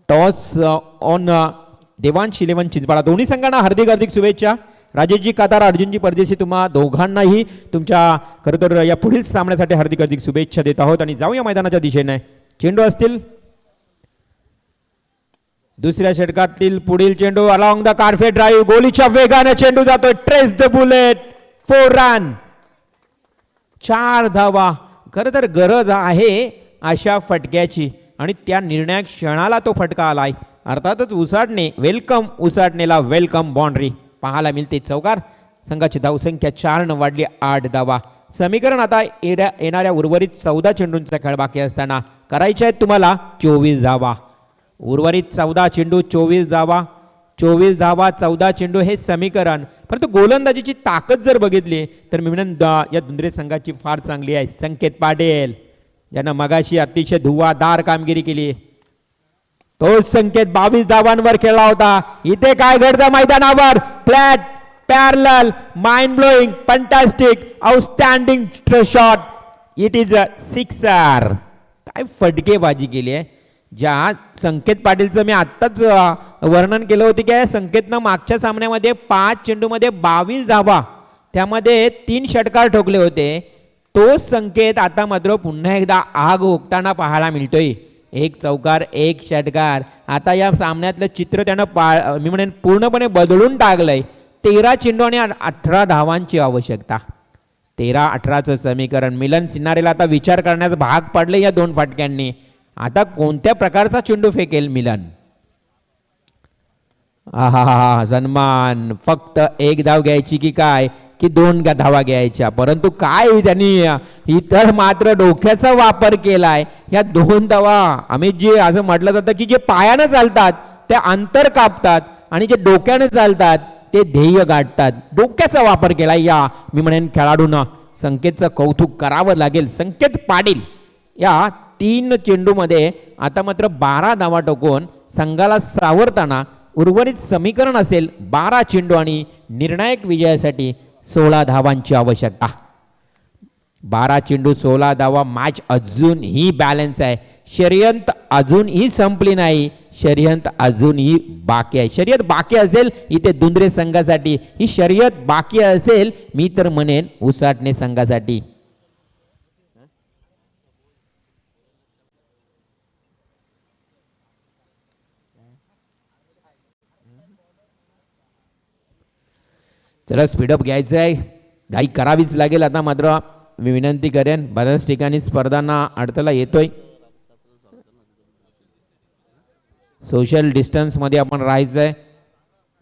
Speaker 2: Toss on Devansh 11 Chinchpada. दोन्ही संघांना हार्दिक हार्दिक शुभेच्छा. राजेशजी कातारा, अर्जुनजी परदेशी, तुम्हा दोघांनाही तुमच्या खरं तर या पुढील सामन्यासाठी हार्दिक हार्दिक शुभेच्छा देत आहोत. आणि जाऊया मैदानाच्या दिशेने. चेंडू असतील दुसऱ्या षटकातील पुढील चेंडू अलॉंग द कारफे ड्राईव्ह. गोलीच्या वेगाने चेंडू जातोय. Trace the bullet. 4 रन, 4 धावा. खरं तर गरज आहे अशा फटक्याची आणि त्या निर्णायक क्षणाला तो फटका आलाय. अर्थातच उसाटणे, वेलकम उसाटणेला वेलकम बाउंड्री पाहायला मिळते. चौकार. संघाची धावसंख्या 4 वाढली 8 धावा. समीकरण आता येणाऱ्या उर्वरित 14 चेंडूंचा खेळ बाकी असताना करायचे आहेत तुम्हाला 24 धावा. उर्वरित 14 चेंडू 24 धावा. 24 धावा 14 चेंडू हे समीकरण. परंतु गोलंदाजीची ताकद जर बघितली तर मी म्हणेन या दुंद्रे संघाची फार चांगली आहे. संकेत पाटील ज्यांना मगाशी अतिशय धुवाधार कामगिरी केली, तोच संकेत 22 धावांवर खेळला होता. इथे काय घडतं मैदानावर? Flat, parallel, mind blowing, fantastic, outstanding shot. It is a sixer. काय फटकेबाजी केली आहे. ज्या संकेत पाटीलचं मी आत्ताच वर्णन केलं होतं की संकेतनं मागच्या सामन्यामध्ये 5 चेंडूमध्ये 22 धावा, त्यामध्ये 3 षटकार ठोकले होते. तो संकेत आता मात्र पुन्हा एकदा आग ओकताना पाहायला मिळतोय. 1 चौकार 1 षटकार. आता या सामन्यातलं चित्र त्यानं मी म्हणेन पूर्णपणे बदलून टाकलंय. 13 चेंडू आणि 18 धावांची आवश्यकता. 13-18चं समीकरण. मिलन सिन्नारेला आता विचार करण्याचा भाग पडले या 2 फटक्यांनी. आता कोणत्या प्रकारचा चेंडू फेकेल मिलन? आहा, सन्मान. फक्त 1 धाव घ्यायची की काय की 2 धावा घ्यायच्या. परंतु काय त्यांनी इतर मात्र डोक्याचा वापर केलाय. या 2 धावा अमितजी असं म्हटलं जातं की जे पायानं चालतात ते अंतर कापतात आणि जे डोक्याने चालतात ते ध्येय गाठतात. डोक्याचा वापर केलाय या मी म्हणेन खेळाडूंना. संकेतचं कौतुक करावं लागेल. संकेत पाटील या 3 चेंडूमध्ये आता मात्र 12 धावा टोकून संघाला सावरताना उर्वरित समीकरण असेल 12 चेंडू आणि निर्णायक विजयासाठी 16 धावांची आवश्यकता. 12 चेंडू 16 धावा. मॅच अजूनही बॅलन्स आहे. शर्यत अजूनही संपली नाही. शर्यत अजूनही बाकी आहे. शर्यत बाकी असेल इथे दुंद्रे संघासाठी. ही शर्यत बाकी असेल मी तर म्हणेन उसाटणे संघासाठी.
Speaker 3: चला स्पीडअप घ्यायचं आहे, घाई करावीच लागेल. आता मात्र मी विनंती करेन, बऱ्याच ठिकाणी स्पर्धांना अडथळा येतोय. सोशल डिस्टन्समध्ये आपण राहायचं आहे.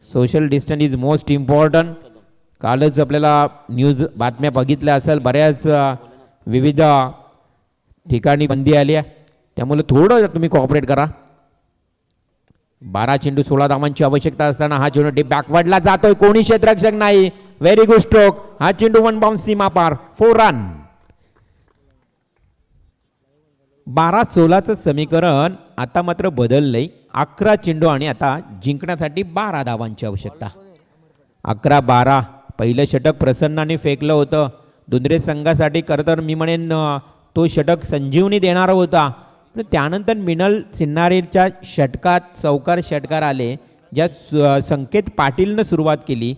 Speaker 3: Social distance is most important. कालच आपल्याला न्यूज बातम्या बघितल्या असेल, बऱ्याच विविध ठिकाणी बंदी आली आहे, त्यामुळे थोडं तुम्ही कोऑपरेट करा. 12 चेंडू 16 धावांची आवश्यकता असताना हा चेंडू डीप बॅकवर्डला जातोय, कोणी क्षेत्ररक्षक नाही. Very good stroke. हा चेंडू वन बाउन्स सीमा पार, 4 रन. 12-16चं समीकरण आता मात्र बदललंय. 11 चेंडू आणि आता जिंकण्यासाठी 12 धावांची आवश्यकता. 11-12. पहिलं षटक प्रसन्नाने फेकलं होतं दुंद्रे संघासाठी. खरं तर मी म्हणेन तो षटक संजीवनी देणारा होता, पण त्यानंतर मिनल सिन्नारेच्या षटकात चौकार षटकार आले, ज्या संकेत पाटीलनं सुरुवात केली.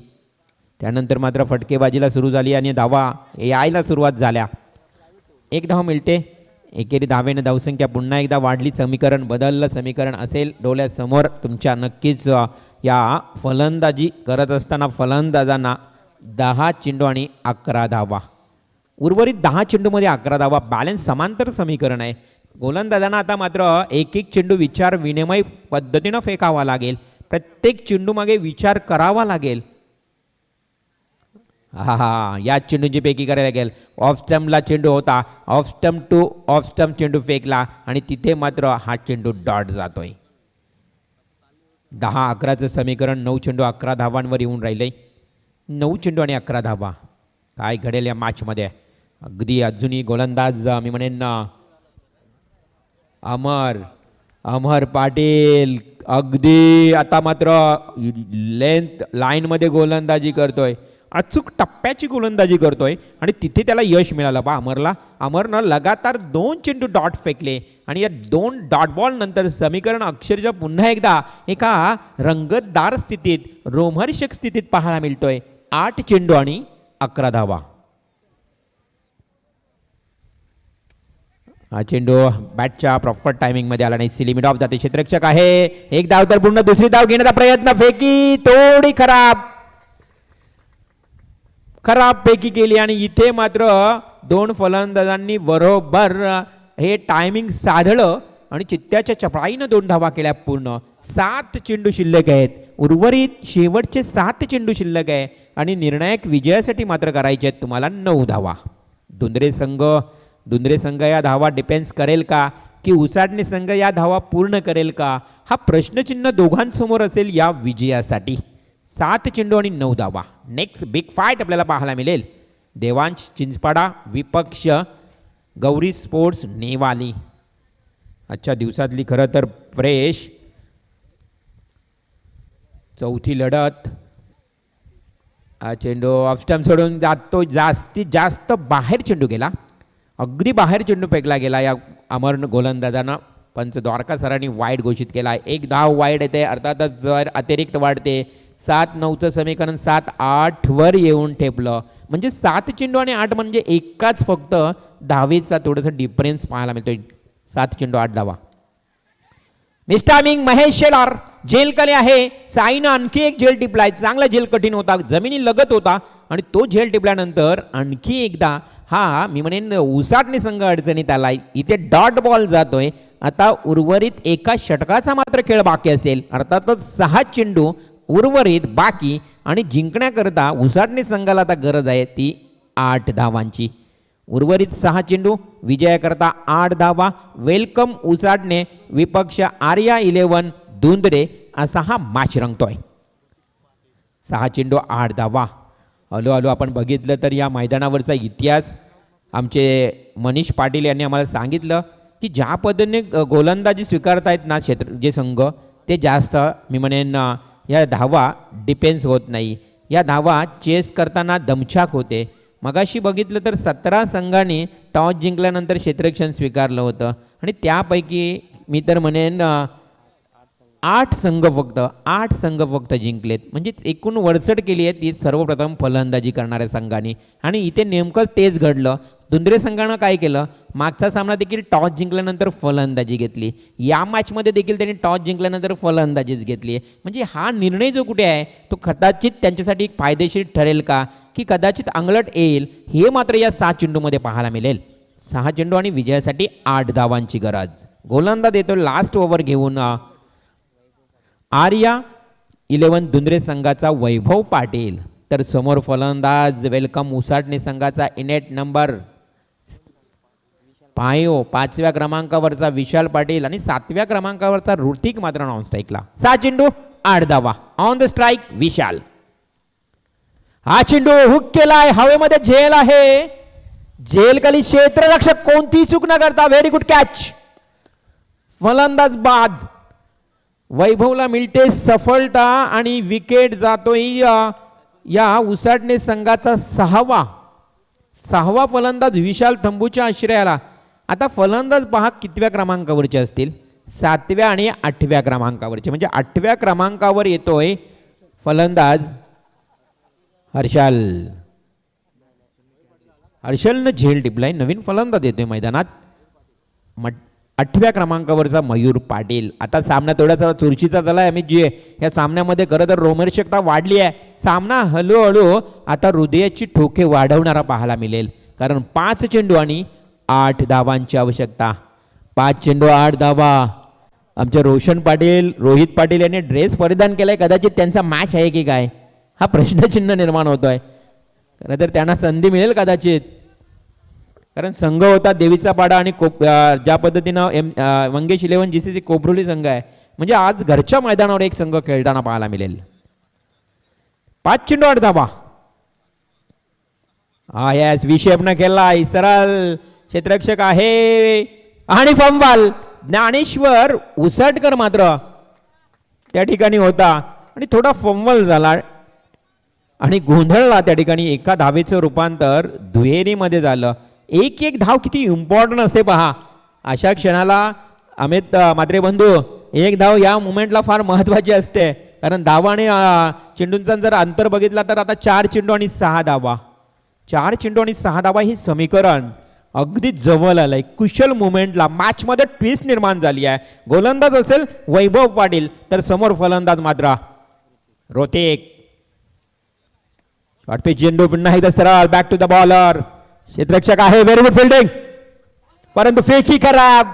Speaker 3: त्यानंतर मात्र फटकेबाजीला सुरू झाली आणि धावा यायला सुरुवात झाल्या. 1 धाव मिळते. एकेरी धावेनं धावसंख्या पुन्हा एकदा वाढली. समीकरण बदललं. समीकरण असेल डोळ्यासमोर तुमच्या. नक्कीच या फलंदाजी करत असताना फलंदाजांना 10 चेंडू आणि 11 धावा. उर्वरित 10 चेंडूमध्ये 11 धावा. बॅलन्स समांतर समीकरण आहे. गोलंदाजांना आता मात्र एक एक चेंडू विचार विनिमय पद्धतीनं फेकावा लागेल. प्रत्येक चेंडू मागे विचार करावा लागेल. हा या चेंडूची पैकी करायला लागेल. ऑफ स्टंपला चेंडू होता, off stump two off stump चेंडू फेकला आणि तिथे मात्र हा चेंडू डॉट जातोय. 10-11चं समीकरण 9 चेंडू 11 धावांवर येऊन राहिले. 9 चेंडू आणि 11 धावा. काय घडेल या मॅचमध्ये? अगदी अजूनही गोलंदाज मी म्हणेन अमर पाटील अगदी आता मात्र लेंथ लाईनमध्ये गोलंदाजी करतोय, अचूक टप्प्याची गोलंदाजी करतोय आणि तिथे त्याला यश मिळालं. बा अमरनं लगातार 2 चेंडू डॉट फेकले आणि या 2 डॉट बॉल नंतर समीकरण अक्षरशः पुन्हा एकदा एका रंगतदार स्थितीत, रोमहर्षक स्थितीत पाहायला मिळतोय. 8 चेंडू आणि 11 धावा. हा चेंडू बॅटच्या प्रॉपर टायमिंग मध्ये आला नाही. सिलिमिट ऑफ जाते. क्षेत्ररक्षक आहे. एक धाव तर पूर्ण. दुसरी धाव घेण्याचा प्रयत्न. फेकी थोडी खराब पैकी केली आणि इथे मात्र 2 फलंदाजांनी बरोबर हे टायमिंग साधलं आणि चित्त्याच्या चपळाईनं 2 धावा केल्या पूर्ण. 7 चेंडू शिल्लक आहेत. उर्वरित शेवटचे 7 चेंडू शिल्लक आहे आणि निर्णायक विजयासाठी मात्र करायचे आहेत तुम्हाला 9 धावा. दुंद्रे संघ या धावा डिफेन्स करेल का की उसाटणे संघ या धावा पूर्ण करेल का, हा प्रश्नचिन्ह दोघांसमोर असेल या विजयासाठी. 7 चेंडू आणि 9 धावा. नेक्स्ट बिग फाईट आपल्याला पाहायला मिळेल. देवांश चिंचपाडा विपक्ष गौरी स्पोर्ट्स नेवाली. आजच्या दिवसातली खरं तर फ्रेश चौथी लढत. हा चेंडू ऑफ स्टंप सोडून जातो. जास्तीत जास्त बाहेर चेंडू गेला. अगदी बाहेर चेंडू फेकला गेला या अमर गोलंदाजांना. पंच द्वारका सरांनी वाईड घोषित केला. 1 धाव वाईड येते. अर्थातच जर अतिरिक्त वाढते. 7-9चं समीकरण 7-8 वर येऊन ठेपलं. म्हणजे 7 चेंडू आणि 8 म्हणजे एकाच फक्त धावेचा थोडंसं डिफरन्स पाहायला मिळतोय. 7 चेंडू 8 धावा. मिस्टामिंग महेश शेलार झेल कले आहे. साईनं आणखी एक झेल टिपलाय. चांगला झेल कठीण होता, जमिनी लगत होता आणि तो झेल टिपल्यानंतर आणखी एकदा हा मी म्हणेन उसाटणे संघ अडचणीत आलाय. इथे डॉट बॉल जातोय. आता उर्वरित एका षटकाचा मात्र खेळ बाकी असेल. अर्थातच 6 चेंडू उर्वरित बाकी आणि जिंकण्याकरता उसाटणे संघाला आता गरज आहे ती 8 धावांची. उर्वरित 6 चेंडू विजयाकरता 8 धावा. वेलकम उसाटणे विपक्ष आर्या 11 धुंद्रे असा हा मॅच रंगतोय. 6 चेंडू 8 धावा. हळूहळू आपण बघितलं तर या मैदानावरचा इतिहास आमचे मनीष पाटील यांनी आम्हाला सांगितलं की ज्या पद्धतीने गोलंदाजी स्वीकारतायत ना जे संघ ते जास्त मी म्हणेन या धावा डिफेन्स होत नाही. या धावा चेस करताना दमछाक होते. मगाशी बघितलं तर 17 संघांनी टॉस जिंकल्यानंतर क्षेत्ररक्षण स्वीकारलं होतं आणि त्यापैकी मी तर म्हणेन 8 संघ फक्त जिंकलेत. म्हणजे एकूण वरचढ केली आहे ती सर्वप्रथम फलंदाजी करणाऱ्या संघाने. आणि इथे नेमकं तेच घडलं. दुंद्रे संघानं काय केलं, मागचा सामना देखील टॉस जिंकल्यानंतर फलंदाजी घेतली, या मॅचमध्ये देखील त्यांनी टॉस जिंकल्यानंतर फलंदाजीच घेतली. म्हणजे हा निर्णय जो कुठे आहे तो कदाचित त्यांच्यासाठी एक फायदेशीर ठरेल का, की कदाचित अंगलट येईल, हे मात्र या 6 चेंडूमध्ये पाहायला मिळेल. 6 चेंडू आणि विजयासाठी 8 धावांची गरज. गोलंदाज देतो लास्ट ओव्हर घेऊन आर्या 11 दुंद्रे संघाचा वैभव पाटील. तर समोर फलंदाज वेलकम उसाटणे संघाचा इनेट नंबर 5व्या क्रमांकावरचा विशाल पाटील आणि 7व्या क्रमांकावरचा ऋतिक मात्र नॉन स्ट्राईकला. 6 चेंडू 8 धावा. ऑन द स्ट्राईक विशाल. हा चेंडू हुक केलाय, हवेमध्ये झेल आहे, झेल खाली क्षेत्ररक्षक कोणतीही चूक न करता व्हेरी गुड कॅच. फलंदाज बाद. वैभवला मिळते सफलता आणि विकेट जातोय या उसाटणे संघाचा 6वा फलंदाज विशाल तंबूच्या आश्रयाला. आता फलंदाज पहा कितव्या क्रमांकावरचे असतील, 7व्या आणि 8व्या क्रमांकावरचे. म्हणजे 8व्या क्रमांकावर येतोय फलंदाज हर्षलनं झेल टिपलाय. नवीन फलंदाज येतोय मैदानात 8व्या क्रमांकावरचा मयूर पाटील. आता सामना थोडासा चुरशीचा झालाय अमित जी. या सामन्यामध्ये खरं तर रोमहर्षकता वाढली आहे. सामना हळूहळू आता हृदयाची ठोके वाढवणारा पाहायला मिळेल, कारण 5 चेंडू आणि 8 धावांची आवश्यकता. 5 चेंडू 8 धावा. आमचे रोशन पाटील, रोहित पाटील यांनी ड्रेस परिधान केलाय, कदाचित त्यांचा मॅच आहे की काय हा प्रश्नचिन्ह निर्माण होतोय. खरं तर त्यांना संधी मिळेल कदाचित, कारण संघ होता देवीचा पाडा आणि ज्या पद्धतीनं मंगेश 11 GCC कोपरोली संघ आहे, म्हणजे आज घरच्या मैदानावर एक संघ खेळताना पाहायला मिळेल. 5 चेंडू 8 धावा. हा यस विषेपनं केलाय, सरळ क्षेत्ररक्षक आहे आणि फंबल. ज्ञानेश्वर उसटकर मात्र त्या ठिकाणी होता आणि थोडा फंबल झाला आणि गोंधळला त्या ठिकाणी. एका धावेचं रूपांतर दुहेरीमध्ये झालं. एक धाव किती इम्पॉर्टंट असते पहा. अशा क्षणाला अमित म्हात्रे बंधू, एक धाव या मुमेंटला फार महत्त्वाची असते, कारण धावा आणि चेंडूंचा जर अंतर बघितला तर आता 4 चेंडू आणि 6 धावा. 4 चेंडू आणि 6 धावा हे समीकरण अगदी जवळ आलंय. कुशल मुमेंटला मॅचमध्ये ट्विस्ट निर्माण झाली आहे. गोलंदाज असेल वैभव पाटील, तर समोर फलंदाज मात्र ऋतिक. शॉर्ट पिच चेंडू पुन्हा एकदा सरळ बॅक टू द बॉलर. क्षेत्ररक्षक आहे, व्हेरी गुड फिल्डिंग, परंतु फेकी खराब.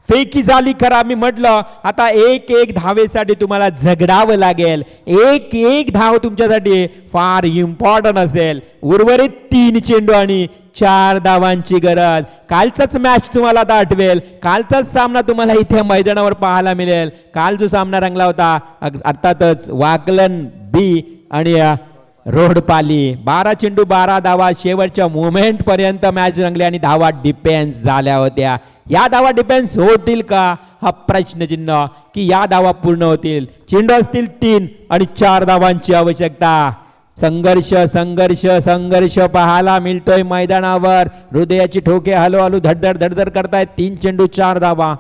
Speaker 3: फेकी झाली खराब. मी म्हटलं आता एक धावेसाठी तुम्हाला झगडावं लागेल. एक धाव तुमच्यासाठी फार इम्पॉर्टंट असेल. उर्वरित 3 चेंडू आणि 4 धावांची गरज. कालचाच मॅच तुम्हाला आता आठवेल, कालचाच सामना तुम्हाला इथे मैदानावर पाहायला मिळेल. काल जो सामना रंगला होता अर्थातच वाकलन बी आणि रोडपाली. 12 चेंडू 12 धावा. शेवटच्या मोमेंट पर्यंत मॅच रंगली आणि धावा डिफेन्स झाल्या होत्या. या धावा डिफेन्स होतील का हा प्रश्नचिन्ह, की या धावा पूर्ण होतील. चेंडू असतील 3 आणि 4 धावांची आवश्यकता. संघर्ष संघर्ष संघर्ष पाहायला मिळतोय मैदानावर. हृदयाची ठोके हळूहळू धडधड करतायत. 3 चेंडू 4 धावा.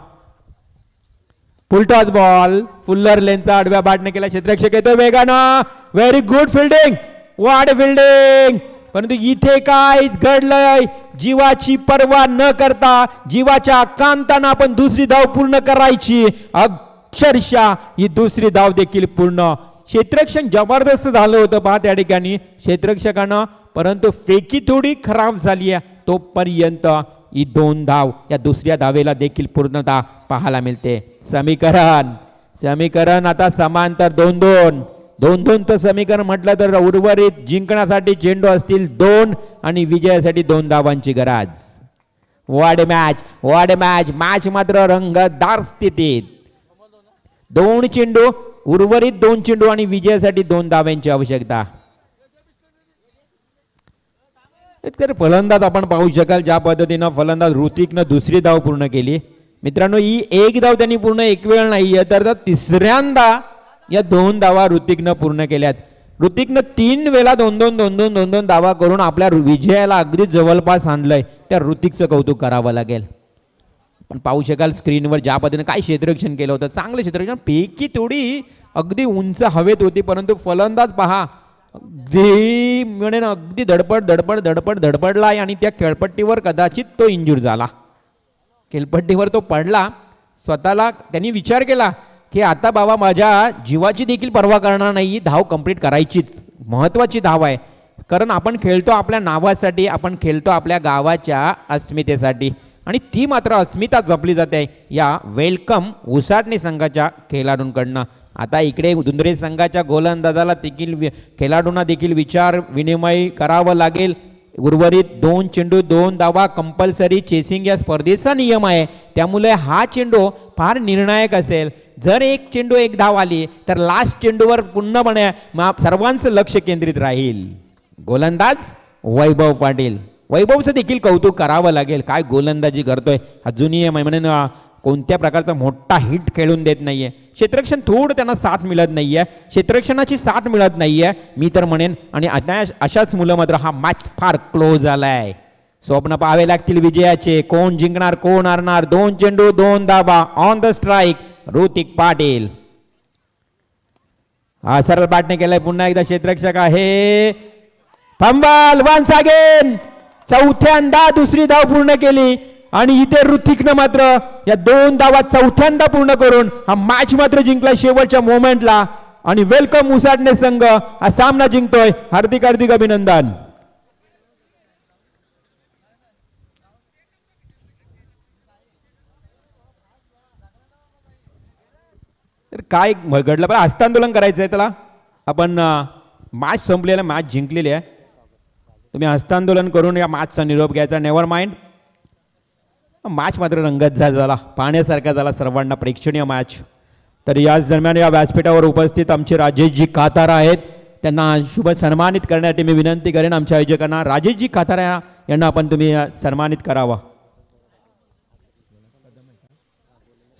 Speaker 3: Full toss ball. फुल्लर लेनचा आडव्या बाटने केला. क्षेत्ररक्षक येतोय वेगानं. व्हेरी गुड फिल्डिंग, वाड फिल्डिंग. परंतु इथे काय घडलंय, जीवाची पर्वा न करता जीवाच्या आकांतानं आपण दुसरी धाव पूर्ण करायची. अक्षरशः ही दुसरी धाव देखील पूर्ण. क्षेत्ररक्षण जबरदस्त झालं होतं पहा त्या ठिकाणी क्षेत्ररक्षकानं, परंतु फेकी थोडी खराब झाली आहे. तोपर्यंत ही 2 धाव या दुसऱ्या धावेला देखील पूर्णता पाहायला मिळते. समीकरण आता समांतर 2-2 समीकरण म्हटलं तर उर्वरित जिंकण्यासाठी चेंडू असतील 2 आणि विजयासाठी 2 धावांची गरज. वॉड मॅच मात्र रंगतदार स्थितीत. 2 चेंडू उर्वरित 2 चेंडू आणि विजयासाठी 2 धावांची आवश्यकता. तर फलंदाज आपण पाहू शकाल ज्या पद्धतीनं फलंदाज ऋतिकनं दुसरी धाव पूर्ण केली. मित्रांनो, ही 1 धाव त्यांनी पूर्ण एक वेळ नाहीये, तर तिसऱ्यांदा या 2 धावा ऋतिकनं पूर्ण केल्यात. ऋतिकनं 3 वेळा 2-2 धावा करून आपल्या विजयाला अगदी जवळपास आणलंय. त्या ऋतिकचं कौतुक करावं लागेल. आपण पाहू शकाल स्क्रीनवर ज्या पद्धतीने काय क्षेत्ररक्षण केलं होतं, चांगलं क्षेत्ररक्षण, पैकी थोडी अगदी उंच हवेत होती, परंतु फलंदाज पहा अगदी म्हणेन अगदी धडपडला आहे आणि त्या खेळपट्टीवर कदाचित तो इंजूर झाला. खेळपट्टीवर तो पडला. स्वतःला त्यांनी विचार केला की आता बाबा माझ्या जीवाची देखील पर्वा करणार नाही, धाव कंप्लीट करायचीच, महत्त्वाची धाव आहे. कारण आपण खेळतो आपल्या नावासाठी, आपण खेळतो आपल्या गावाच्या अस्मितेसाठी आणि ती मात्र अस्मिता जपली जाते या वेलकम उसाटणे संघाच्या खेळाडूंकडनं. आता इकडे दुंदरे संघाच्या गोलंदाजाला देखील खेळाडूंना देखील विचार विनिमय करावं लागेल. उर्वरित 2 चेंडू 2 धावा कंपल्सरी चेसिंग या स्पर्धेचा नियम आहे, त्यामुळे हा चेंडू फार निर्णायक असेल. जर 1 चेंडू 1 धाव आली तर लास्ट चेंडूवर पूर्णपणे सर्वांचं लक्ष केंद्रित राहील. गोलंदाज वैभव पाटील, वैभवचं देखील कौतुक करावं लागेल, काय गोलंदाजी करतोय. अजूनही म्हणेन कोणत्या प्रकारचा मोठा हिट खेळून देत नाहीये. क्षेत्ररक्षण थोडं त्यांना साथ मिळत नाहीये, क्षेत्ररक्षणाची साथ मिळत नाहीये मी तर म्हणेन. आणि अशाच मुलं मात्र हा मॅच फार क्लोज झालाय. स्वप्न पाहावे लागतील विजयाचे, कोण जिंकणार कोण हारणार. 2 चेंडू 2 धावा on the strike Hrithik Patil. हा सरळ पाटणे केलाय, पुन्हा एकदा क्षेत्ररक्षक आहे. फंबल वन्स अगेन, चौथ्यांदा दुसरी धाव पूर्ण केली आणि इथे ऋतिकनं मात्र या 2 धावा चौथ्यांदा पूर्ण करून हा मॅच मात्र जिंकला शेवटच्या मोमेंटला. आणि वेलकम उसाटणे संघ हा सामना जिंकतोय. हार्दिक हार्दिक अभिनंदन. तर काय घडलं, पण हस्तांदोलन करायचं आहे त्याला. आपण मॅच संपलेला, मॅच जिंकलेली आहे. तुम्ही हस्तांदोलन करून या मॅचचा निरोप घ्यायचा. नेव्हर माइंड, मॅच मात्र रंगत झाला, पाहण्यासारखा झाला, सर्वांना प्रेक्षणीय मॅच. तर याच दरम्यान या व्यासपीठावर उपस्थित आमचे राजेशजी कातारा आहेत, त्यांना शुभ सन्मानित करण्यासाठी मी विनंती करेन आमच्या आयोजकांना. राजेशजी कातारा यांना आपण तुम्ही सन्मानित करावा.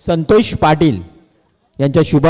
Speaker 3: संतोष पाटील यांच्या शुभ